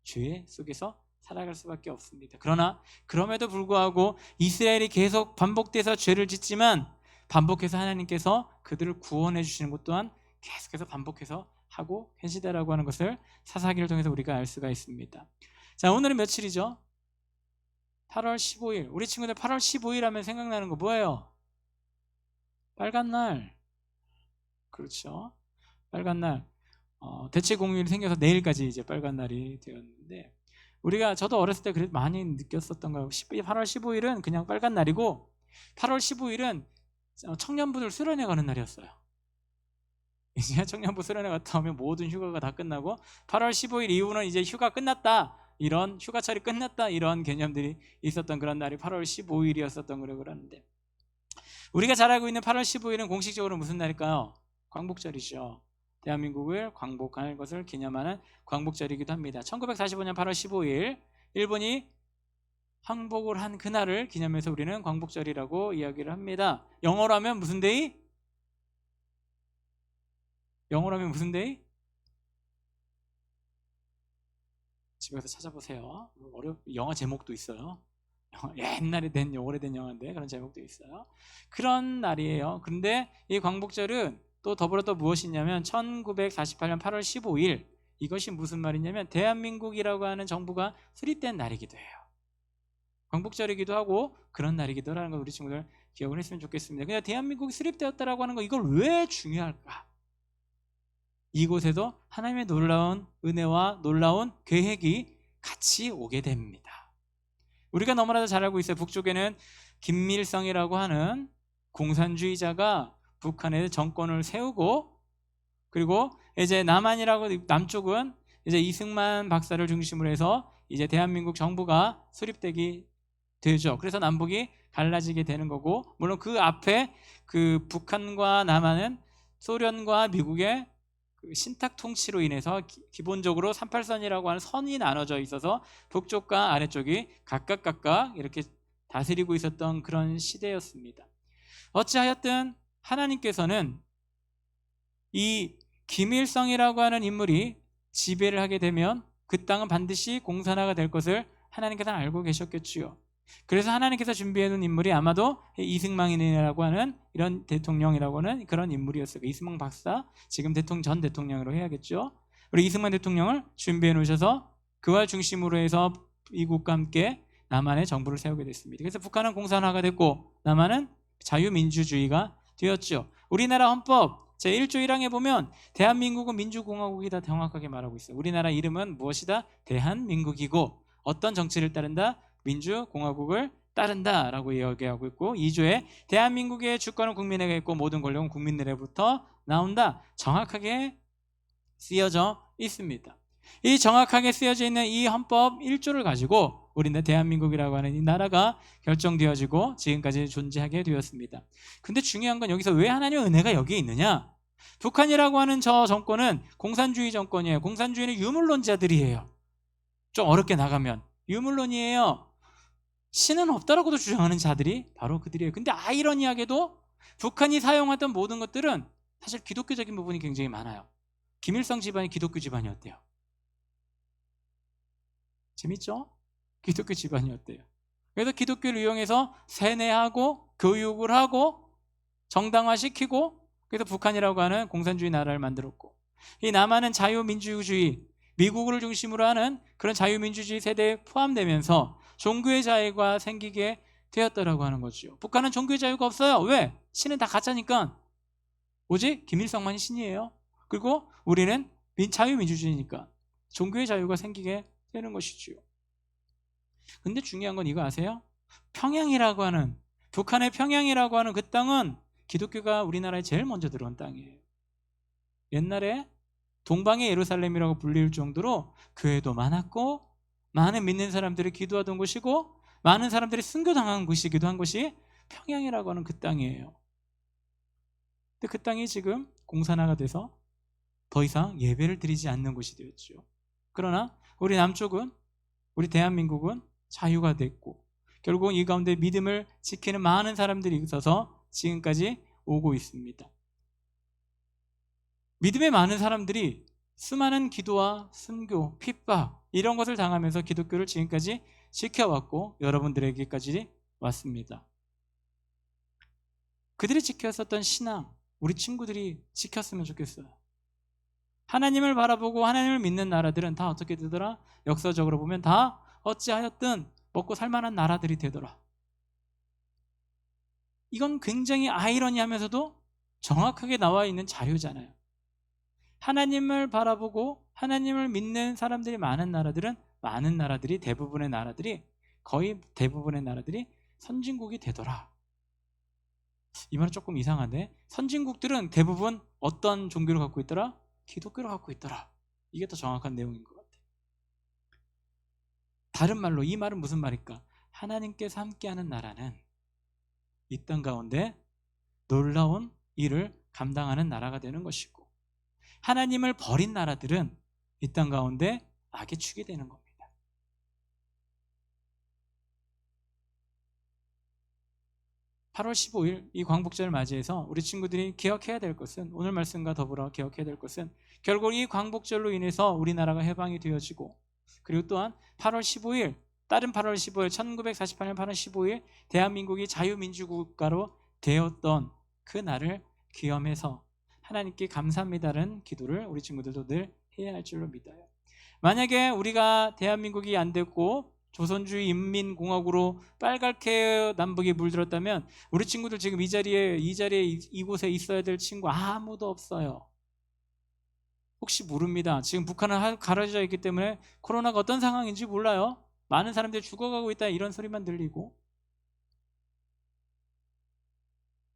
죄 속에서 살아갈 수밖에 없습니다. 그러나 그럼에도 불구하고 이스라엘이 계속 반복돼서 죄를 짓지만 반복해서 하나님께서 그들을 구원해 주시는 것 또한 계속해서 반복해서 하고 계시다라고 하는 것을 사사기를 통해서 우리가 알 수가 있습니다. 자, 오늘은 며칠이죠? 8월 15일. 우리 친구들 8월 15일 하면 생각나는 거 뭐예요? 빨간 날. 그렇죠. 빨간 날. 대체 공휴일이 생겨서 내일까지 이제 빨간 날이 되었는데 우리가 저도 어렸을 때 그래도 많이 느꼈었던 거예요. 8월 15일은 그냥 빨간 날이고 8월 15일은 청년부들 수련회 가는 날이었어요. 이제 청년부 수련회 갔다 오면 모든 휴가가 다 끝나고 8월 15일 이후는 이제 휴가 끝났다, 이런 휴가철이 끝났다, 이런 개념들이 있었던 그런 날이 8월 15일이었었던 거라고 하는데 우리가 잘 알고 있는 8월 15일은 공식적으로 무슨 날일까요? 광복절이죠. 대한민국을 광복할 것을 기념하는 광복절이기도 합니다. 1945년 8월 15일 일본이 항복을 한 그날을 기념해서 우리는 광복절이라고 이야기를 합니다. 영어로 하면 무슨 데이? 영어로 하면 무슨 데이? 집에서 찾아보세요. 영화 제목도 있어요. 옛날에 된 오래된 영화인데 그런 제목도 있어요. 그런 날이에요. 그런데 이 광복절은 또 더불어 또 무엇이냐면 1948년 8월 15일 이것이 무슨 말이냐면 대한민국이라고 하는 정부가 수립된 날이기도 해요. 광복절이기도 하고 그런 날이기도 하는 걸 우리 친구들 기억을 했으면 좋겠습니다. 그냥 대한민국이 수립되었다라고 하는 거 이걸 왜 중요할까? 이곳에도 하나님의 놀라운 은혜와 놀라운 계획이 같이 오게 됩니다. 우리가 너무나도 잘 알고 있어요. 북쪽에는 김일성이라고 하는 공산주의자가 북한의 정권을 세우고 그리고 이제 남쪽은 이제 이승만 박사를 중심으로 해서 이제 대한민국 정부가 수립되기 되죠. 그래서 남북이 갈라지게 되는 거고 물론 그 앞에 그 북한과 남한은 소련과 미국의 그 신탁 통치로 인해서 기본적으로 38선이라고 하는 선이 나눠져 있어서 북쪽과 아래쪽이 각각 이렇게 다스리고 있었던 그런 시대였습니다. 어찌하였든 하나님께서는 이 김일성이라고 하는 인물이 지배를 하게 되면 그 땅은 반드시 공산화가 될 것을 하나님께서는 알고 계셨겠지요. 그래서 하나님께서 준비해 놓은 인물이 아마도 이승만이라고 하는 이런 대통령이라고 하는 그런 인물이었어요. 이승만 박사, 지금 전 대통령으로 해야겠죠. 우리 이승만 대통령을 준비해 놓으셔서 그와 중심으로 해서 미국과 함께 남한의 정부를 세우게 됐습니다. 그래서 북한은 공산화가 됐고 남한은 자유민주주의가 되었죠. 우리나라 헌법 제1조 1항에 보면 대한민국은 민주공화국이다 정확하게 말하고 있어요. 우리나라 이름은 무엇이다? 대한민국이고 어떤 정치를 따른다? 민주공화국을 따른다라고 이야기하고 있고 2조에 대한민국의 주권은 국민에게 있고 모든 권력은 국민들로부터 나온다 정확하게 쓰여져 있습니다. 이 정확하게 쓰여져 있는 이 헌법 1조를 가지고 우리는 대한민국이라고 하는 이 나라가 결정되어지고 지금까지 존재하게 되었습니다. 근데 중요한 건 여기서 왜 하나님의 은혜가 여기에 있느냐? 북한이라고 하는 저 정권은 공산주의 정권이에요. 공산주의는 유물론자들이에요. 좀 어렵게 나가면 유물론이에요. 신은 없다라고도 주장하는 자들이 바로 그들이에요. 근데 아이러니하게도 북한이 사용하던 모든 것들은 사실 기독교적인 부분이 굉장히 많아요. 김일성 집안이 기독교 집안이었대요. 재밌죠? 기독교 집안이었대요. 그래서 기독교를 이용해서 세뇌하고 교육을 하고 정당화시키고, 그래서 북한이라고 하는 공산주의 나라를 만들었고, 이 남한은 자유민주주의, 미국을 중심으로 하는 그런 자유민주주의 세대에 포함되면서 종교의 자유가 생기게 되었다라고 하는 거죠. 북한은 종교의 자유가 없어요. 왜? 신은 다 가짜니까. 오직 김일성만이 신이에요. 그리고 우리는 자유민주주의니까 종교의 자유가 생기게 되는 것이지요. 근데 중요한 건 이거 아세요? 평양이라고 하는, 북한의 평양이라고 하는 그 땅은 기독교가 우리나라에 제일 먼저 들어온 땅이에요. 옛날에 동방의 예루살렘이라고 불릴 정도로 교회도 많았고 많은 믿는 사람들이 기도하던 곳이고 많은 사람들이 순교당한 곳이기도 한 곳이 평양이라고 하는 그 땅이에요. 근데 그 땅이 지금 공산화가 돼서 더 이상 예배를 드리지 않는 곳이 되었죠. 그러나 우리 남쪽은, 우리 대한민국은 자유가 됐고 결국은 이 가운데 믿음을 지키는 많은 사람들이 있어서 지금까지 오고 있습니다. 믿음의 많은 사람들이 수많은 기도와 순교, 핍박 이런 것을 당하면서 기독교를 지금까지 지켜왔고 여러분들에게까지 왔습니다. 그들이 지켰었던 신앙, 우리 친구들이 지켰으면 좋겠어요. 하나님을 바라보고 하나님을 믿는 나라들은 다 어떻게 되더라? 역사적으로 보면 다 어찌하였든 먹고 살만한 나라들이 되더라. 이건 굉장히 아이러니하면서도 정확하게 나와 있는 자료잖아요. 하나님을 바라보고 하나님을 믿는 사람들이 많은 나라들이 대부분의 나라들이, 거의 대부분의 나라들이 선진국이 되더라. 이 말은 조금 이상한데, 선진국들은 대부분 어떤 종교를 갖고 있더라? 기독교를 갖고 있더라. 이게 더 정확한 내용인 것 같아요. 다른 말로 이 말은 무슨 말일까? 하나님께서 함께하는 나라는 이 땅 가운데 놀라운 일을 감당하는 나라가 되는 것이고, 하나님을 버린 나라들은 이 땅 가운데 악의 축이 되는 겁니다. (8월 15일) 이 광복절을 맞이해서 우리 친구들이 기억해야 될 것은, 오늘 말씀과 더불어 기억해야 될 것은, 결국 이 광복절로 인해서 우리나라가 해방이 되어지고, 그리고 또한 8월 15일, 다른 8월 15일 1948년 8월 15일 대한민국이 자유민주국가로 되었던 그 날을 기념해서 하나님께 감사합니다라는 기도를 우리 친구들도 늘 해야 할 줄로 믿어요. 만약에 우리가 대한민국이 안 됐고 조선주의 인민공화국으로 빨갛게 남북이 물들었다면 우리 친구들 지금 이 자리에 이곳에 있어야 될 친구 아무도 없어요. 혹시 모릅니다. 지금 북한은 가려져 있기 때문에 코로나가 어떤 상황인지 몰라요. 많은 사람들이 죽어가고 있다 이런 소리만 들리고,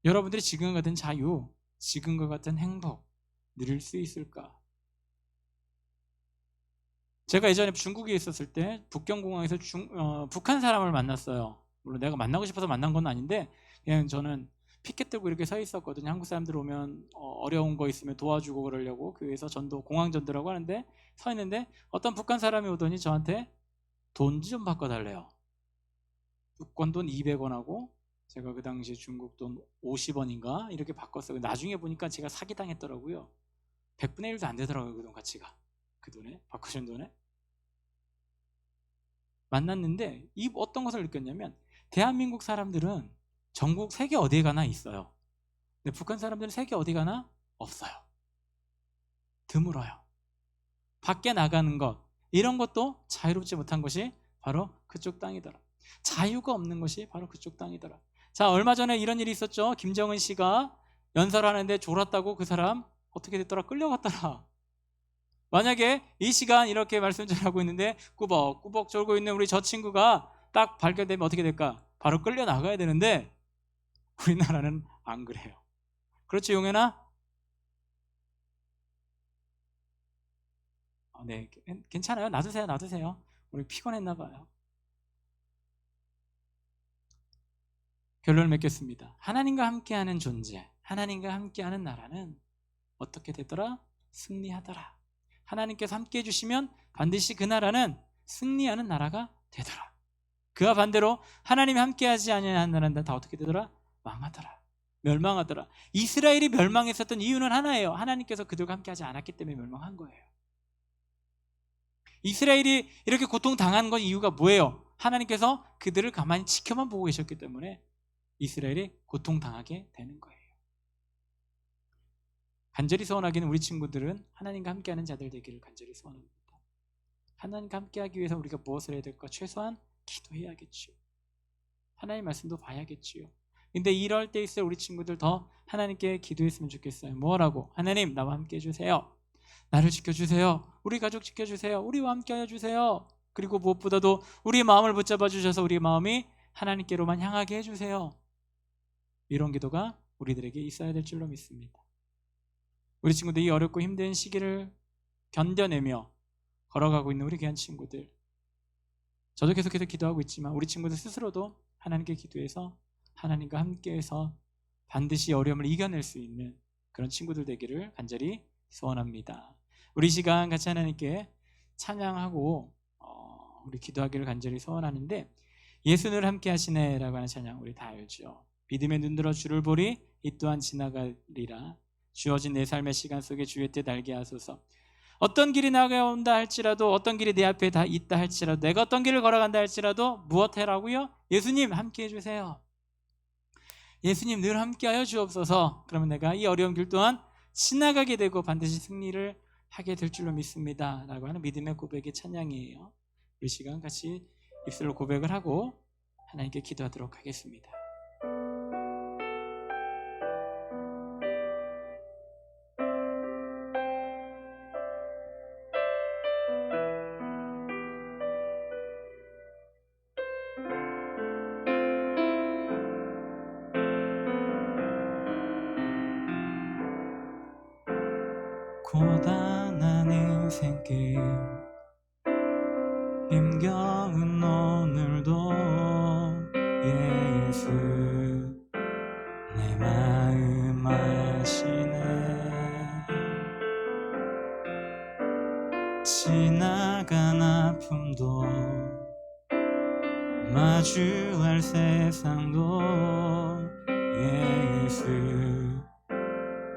여러분들이 지금과 같은 자유, 지금과 같은 행복 누릴 수 있을까? 제가 예전에 중국에 있었을 때 북경공항에서 북한 사람을 만났어요. 물론 내가 만나고 싶어서 만난 건 아닌데 그냥 저는 피켓 들고 이렇게 서 있었거든요. 한국 사람들 오면 어려운 거 있으면 도와주고 그러려고 교회에서 전도, 공항전도라고 하는데 서 있는데 어떤 북한 사람이 오더니 저한테 돈 좀 바꿔달래요. 북권 돈 200원하고 제가 그 당시에 중국 돈 50원인가 이렇게 바꿨어요. 나중에 보니까 제가 사기당했더라고요. 100분의 1도 안 되더라고요. 그 돈 가치가. 그 돈에, 바꾸신 돈에. 만났는데 어떤 것을 느꼈냐면, 대한민국 사람들은 전국 세계 어디에 가나 있어요. 근데 북한 사람들은 세계 어디 가나 없어요. 드물어요. 밖에 나가는 것, 이런 것도 자유롭지 못한 것이 바로 그쪽 땅이더라. 자유가 없는 것이 바로 그쪽 땅이더라. 자, 얼마 전에 이런 일이 있었죠. 김정은 씨가 연설하는데 졸았다고 그 사람 어떻게 됐더라? 끌려갔더라. 만약에 이 시간 이렇게 말씀 전하고 있는데 꾸벅꾸벅 졸고 있는 우리 저 친구가 딱 발견되면 어떻게 될까? 바로 끌려 나가야 되는데 우리나라는 안 그래요. 그렇죠, 용현아? 네, 괜찮아요. 놔두세요. 우리 피곤했나 봐요. 결론을 맺겠습니다. 하나님과 함께하는 존재, 하나님과 함께하는 나라는 어떻게 되더라? 승리하더라. 하나님께서 함께 해주시면 반드시 그 나라는 승리하는 나라가 되더라. 그와 반대로 하나님이 함께하지 아니하는 나라는 다 어떻게 되더라? 망하더라. 멸망하더라. 이스라엘이 멸망했었던 이유는 하나예요. 하나님께서 그들과 함께하지 않았기 때문에 멸망한 거예요. 이스라엘이 이렇게 고통당한 건 이유가 뭐예요? 하나님께서 그들을 가만히 지켜만 보고 계셨기 때문에 이스라엘이 고통당하게 되는 거예요. 간절히 소원하기는 우리 친구들은 하나님과 함께하는 자들 되기를 간절히 소원합니다. 하나님과 함께하기 위해서 우리가 무엇을 해야 될까? 최소한 기도해야겠지요. 하나님 말씀도 봐야겠지요. 근데 이럴 때일수록 우리 친구들 더 하나님께 기도했으면 좋겠어요. 뭐라고? 하나님, 나와 함께 해주세요. 나를 지켜주세요. 우리 가족 지켜주세요. 우리와 함께 해주세요. 그리고 무엇보다도 우리 마음을 붙잡아 주셔서 우리 마음이 하나님께로만 향하게 해주세요. 이런 기도가 우리들에게 있어야 될 줄로 믿습니다. 우리 친구들 이 어렵고 힘든 시기를 견뎌내며 걸어가고 있는 우리 귀한 친구들, 저도 계속해서 기도하고 있지만 우리 친구들 스스로도 하나님께 기도해서 하나님과 함께해서 반드시 어려움을 이겨낼 수 있는 그런 친구들 되기를 간절히 소원합니다. 우리 시간 같이 하나님께 찬양하고 우리 기도하기를 간절히 소원하는데, 예수 늘 함께 하시네 라고 하는 찬양 우리 다 알죠. 믿음에 눈들어 주를 보리 이 또한 지나가리라. 주어진 내 삶의 시간 속에 주의 뜻 알게 하소서. 어떤 길이 나가온다 할지라도, 어떤 길이 내 앞에 다 있다 할지라도, 내가 어떤 길을 걸어간다 할지라도 무엇 해라고요? 예수님 함께 해주세요. 예수님 늘 함께하여 주옵소서. 그러면 내가 이 어려운 길 또한 지나가게 되고 반드시 승리를 하게 될 줄로 믿습니다 라고 하는 믿음의 고백의 찬양이에요. 이 시간 같이 입술로 고백을 하고 하나님께 기도하도록 하겠습니다. 고단한 인생길 힘겨운 오늘도 예수 내 마음 아시네. 지나간 아픔도 마주할 세상도 예수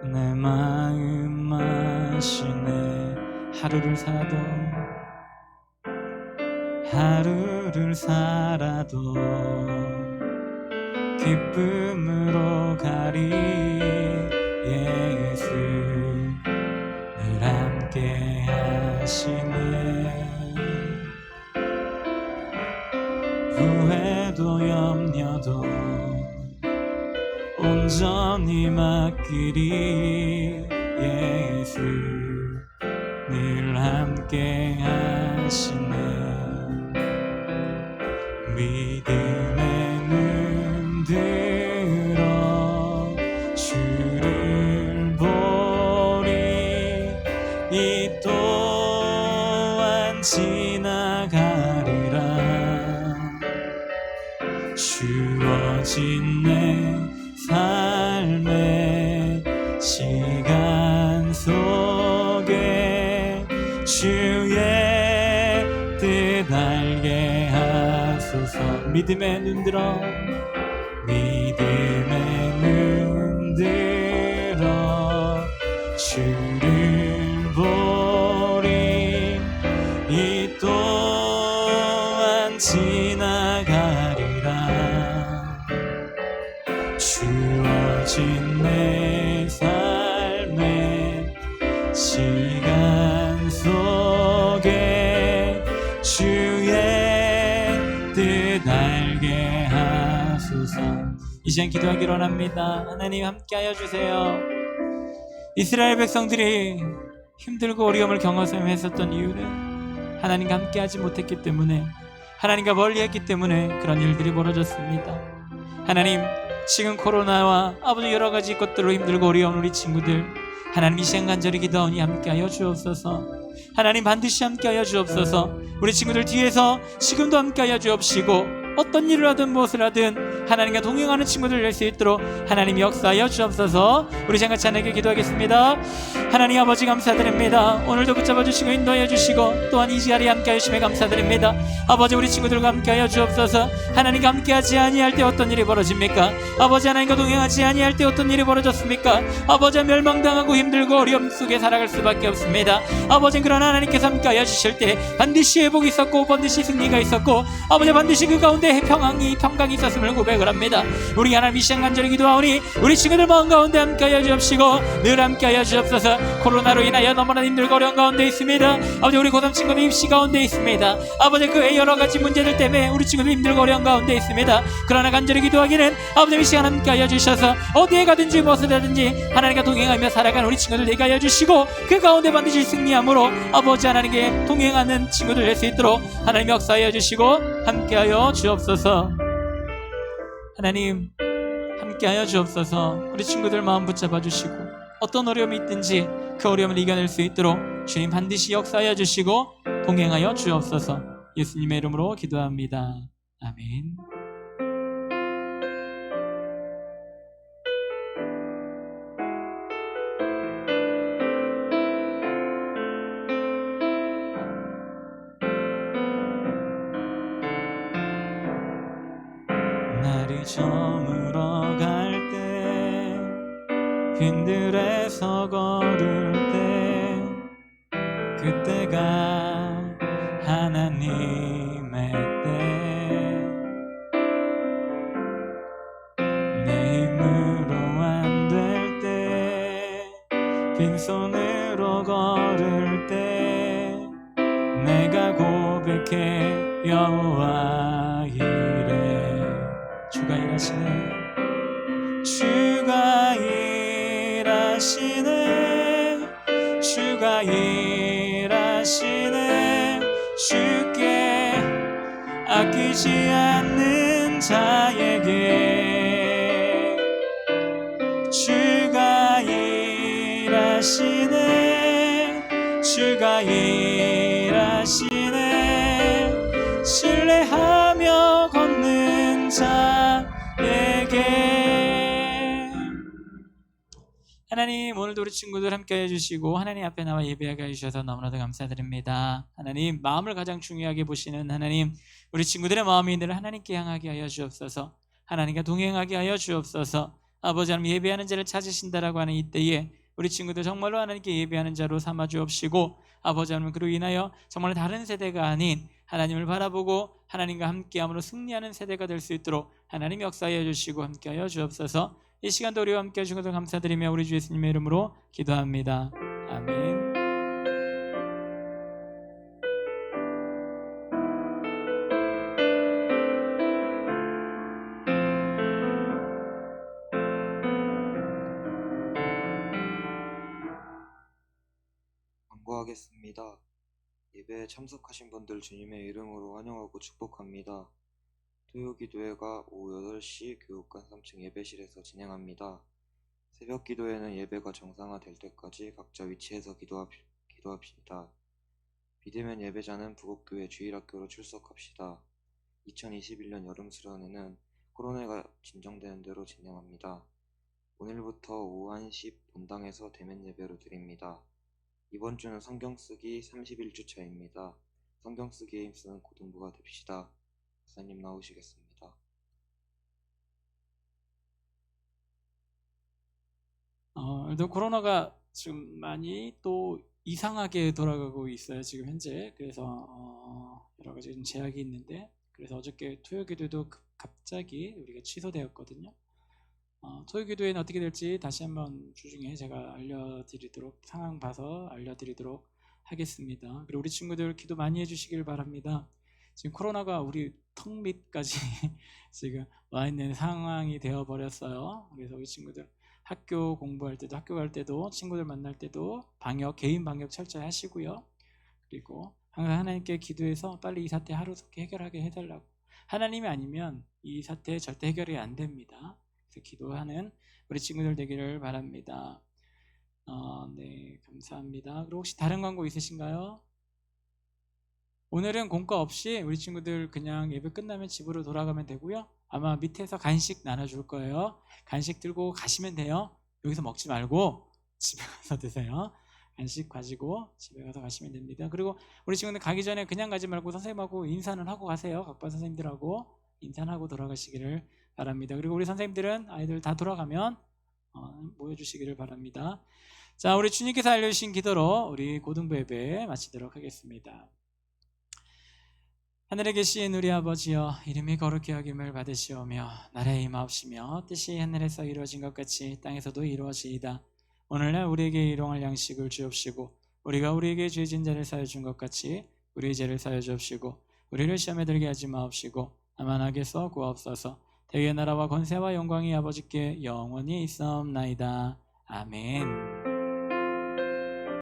내 마음 아시네. 하루를 살아도 기쁨으로 가리. 예수 늘 함께 하시네. 후회도 염려도 온전히 맡기리. 예수 늘 함께 하시네. 믿음의 눈 들어 주를 보리 이 또한 지나가리라. 주어진 내 삶의 시간 속에 주의 뜻 알게 하소서. 믿음의 눈 들어 주를 보리 이 또한 지나가리라. 주어진 내 삶의 시간 속에 주의 뜻 알게 하소서. 이젠 기도하기로 합니다. 하나님 함께하여 주세요. 이스라엘 백성들이 힘들고 어려움을 경험했었던 이유는 하나님과 함께하지 못했기 때문에, 하나님과 멀리했기 때문에 그런 일들이 벌어졌습니다. 하나님, 지금 코로나와 아버지 여러 가지 것들로 힘들고 어려운 우리 친구들, 하나님 이 시간 간절히 기도하오니 함께하여 주옵소서. 하나님 반드시 함께하여 주옵소서. 우리 친구들 뒤에서 지금도 함께하여 주옵시고 어떤 일을 하든 무엇을 하든 하나님과 동행하는 친구들 될 수 있도록 하나님 역사하여 주옵소서. 우리 같이 하나님께 기도하겠습니다. 하나님 아버지 감사드립니다. 오늘도 붙잡아 주시고 인도하여 주시고 또한 이 자리에 함께하여 주심에 감사드립니다. 아버지 우리 친구들과 함께하여 주옵소서. 하나님과 함께하지 아니할 때 어떤 일이 벌어집니까? 아버지 하나님과 동행하지 아니할 때 어떤 일이 벌어졌습니까? 아버지 멸망당하고 힘들고 어려움 속에 살아갈 수밖에 없습니다. 아버지 그러나 하나님께서 함께하여 주실 때 반드시 회복이 있었고 반드시 승리가 있었고 아버지 반드시 그 가운데 평강이 있었음을 고백을 합니다. 우리 하나님 이 시간 간절히 기도하오니 우리 친구들 마음 가운데 함께하여 주옵시고 늘 함께하여 주옵소서. 코로나로 인하여 너무나 힘들고 어려운 가운데 있습니다. 아버지 우리 고삼 친구들 입시 가운데 있습니다. 아버지 그 여러 가지 문제들 때문에 우리 친구들 힘들고 어려운 가운데 있습니다. 그러나 간절히 기도하기는 아버지 이 시간 함께하여 주셔서 어디에 가든지 무엇을 하든지 하나님과 동행하며 살아가는 우리 친구들 되게 하여 주시고 그 가운데 반드시 승리함으로 아버지 하나님께 동행하는 친구들 될 수 있도록 하나님 역사하여 주시고 함께하여 주옵소서. 하나님 함께하여 주옵소서. 우리 친구들 마음 붙잡아 주시고 어떤 어려움이 있든지 그 어려움을 이겨낼 수 있도록 주님 반드시 역사하여 주시고 동행하여 주옵소서. 예수님의 이름으로 기도합니다. 아멘. 날이 저물어 갈 때 빈들에서 걸을 때 그때가 하나님의 때 내 힘으로 안 될 때 빈손으로 걸을 때 내가 고백해 여호와 이래 주가 일하시네 주가 일하시네 주가 일하시네 주께 아끼지 않는 자에게 주가 일하시네 주가 일하시네 신뢰하며 걷는 자에게. 하나님 오늘도 우리 친구들 함께 해주시고 하나님 앞에 나와 예배하게 해주셔서 너무나도 감사드립니다. 하나님 마음을 가장 중요하게 보시는 하나님 우리 친구들의 마음이 늘 하나님께 향하게 하여 주옵소서. 하나님과 동행하게 하여 주옵소서. 아버지 하나님 예배하는 자를 찾으신다라고 하는 이때에 우리 친구들 정말로 하나님께 예배하는 자로 삼아 주옵시고 아버지 하나님 그로 인하여 정말 다른 세대가 아닌 하나님을 바라보고 하나님과 함께함으로 승리하는 세대가 될 수 있도록 하나님 역사하여 주시고 함께하여 주옵소서. 이 시간도 우리와 함께 해주신 것을 감사드리며 우리 주 예수님의 이름으로 기도합니다. 아멘. 광고하겠습니다. 예배에 참석하신 분들 주님의 이름으로 환영하고 축복합니다. 토요기도회가 오후 8시 교육관 3층 예배실에서 진행합니다. 새벽 기도회는 예배가 정상화될 때까지 각자 위치에서 기도합시다. 비대면 예배자는 부곡교회 주일학교로 출석합시다. 2021년 여름 수련회는 코로나가 진정되는 대로 진행합니다. 오늘부터 오후 1시 본당에서 대면 예배로 드립니다. 이번 주는 성경쓰기 31주차입니다. 성경쓰기에 힘쓰는 고등부가 됩시다. 목사님 나오시겠습니다. 또 코로나가 지금 많이 또 이상하게 돌아가고 있어요. 지금 현재. 그래서 여러 가지 좀 제약이 있는데 그래서 어저께 토요기도도 갑자기 우리가 취소되었거든요. 토요기도회는 어떻게 될지 다시 한번 주중에 제가 알려드리도록 상황 봐서 알려드리도록 하겠습니다. 그리고 우리 친구들 기도 많이 해주시길 바랍니다. 지금 코로나가 우리 턱 밑까지 지금 와 있는 상황이 되어 버렸어요. 그래서 우리 친구들 학교 공부할 때도 학교 갈 때도 친구들 만날 때도 개인 방역 철저히 하시고요. 그리고 항상 하나님께 기도해서 빨리 이 사태 하루속히 해결하게 해달라고. 하나님이 아니면 이 사태 절대 해결이 안 됩니다. 그래서 기도하는 우리 친구들 되기를 바랍니다. 네, 감사합니다. 그리고 혹시 다른 광고 있으신가요? 오늘은 공과 없이 우리 친구들 그냥 예배 끝나면 집으로 돌아가면 되고요. 아마 밑에서 간식 나눠줄 거예요. 간식 들고 가시면 돼요. 여기서 먹지 말고 집에 가서 드세요. 간식 가지고 집에 가서 가시면 됩니다. 그리고 우리 친구들 가기 전에 그냥 가지 말고 선생님하고 인사는 하고 가세요. 각반 선생님들하고 인사는 하고 돌아가시기를 바랍니다. 그리고 우리 선생님들은 아이들 다 돌아가면 모여주시기를 바랍니다. 자, 우리 주님께서 알려주신 기도로 우리 고등부 예배 마치도록 하겠습니다. 하늘에 계신 우리 아버지여, 이름이 거룩히 여김을 받으시오며 나라의 임하옵시며 뜻이 하늘에서 이루어진 것 같이 땅에서도 이루어지이다. 오늘날 우리에게 일용할 양식을 주옵시고 우리가 우리에게 죄진 자를 사여 준 것 같이 우리의 죄를 사여 주옵시고 우리를 시험에 들게 하지 마옵시고 다만 악에서 구하옵소서. 대개 나라와 권세와 영광이 아버지께 영원히 있사옵나이다. 아멘.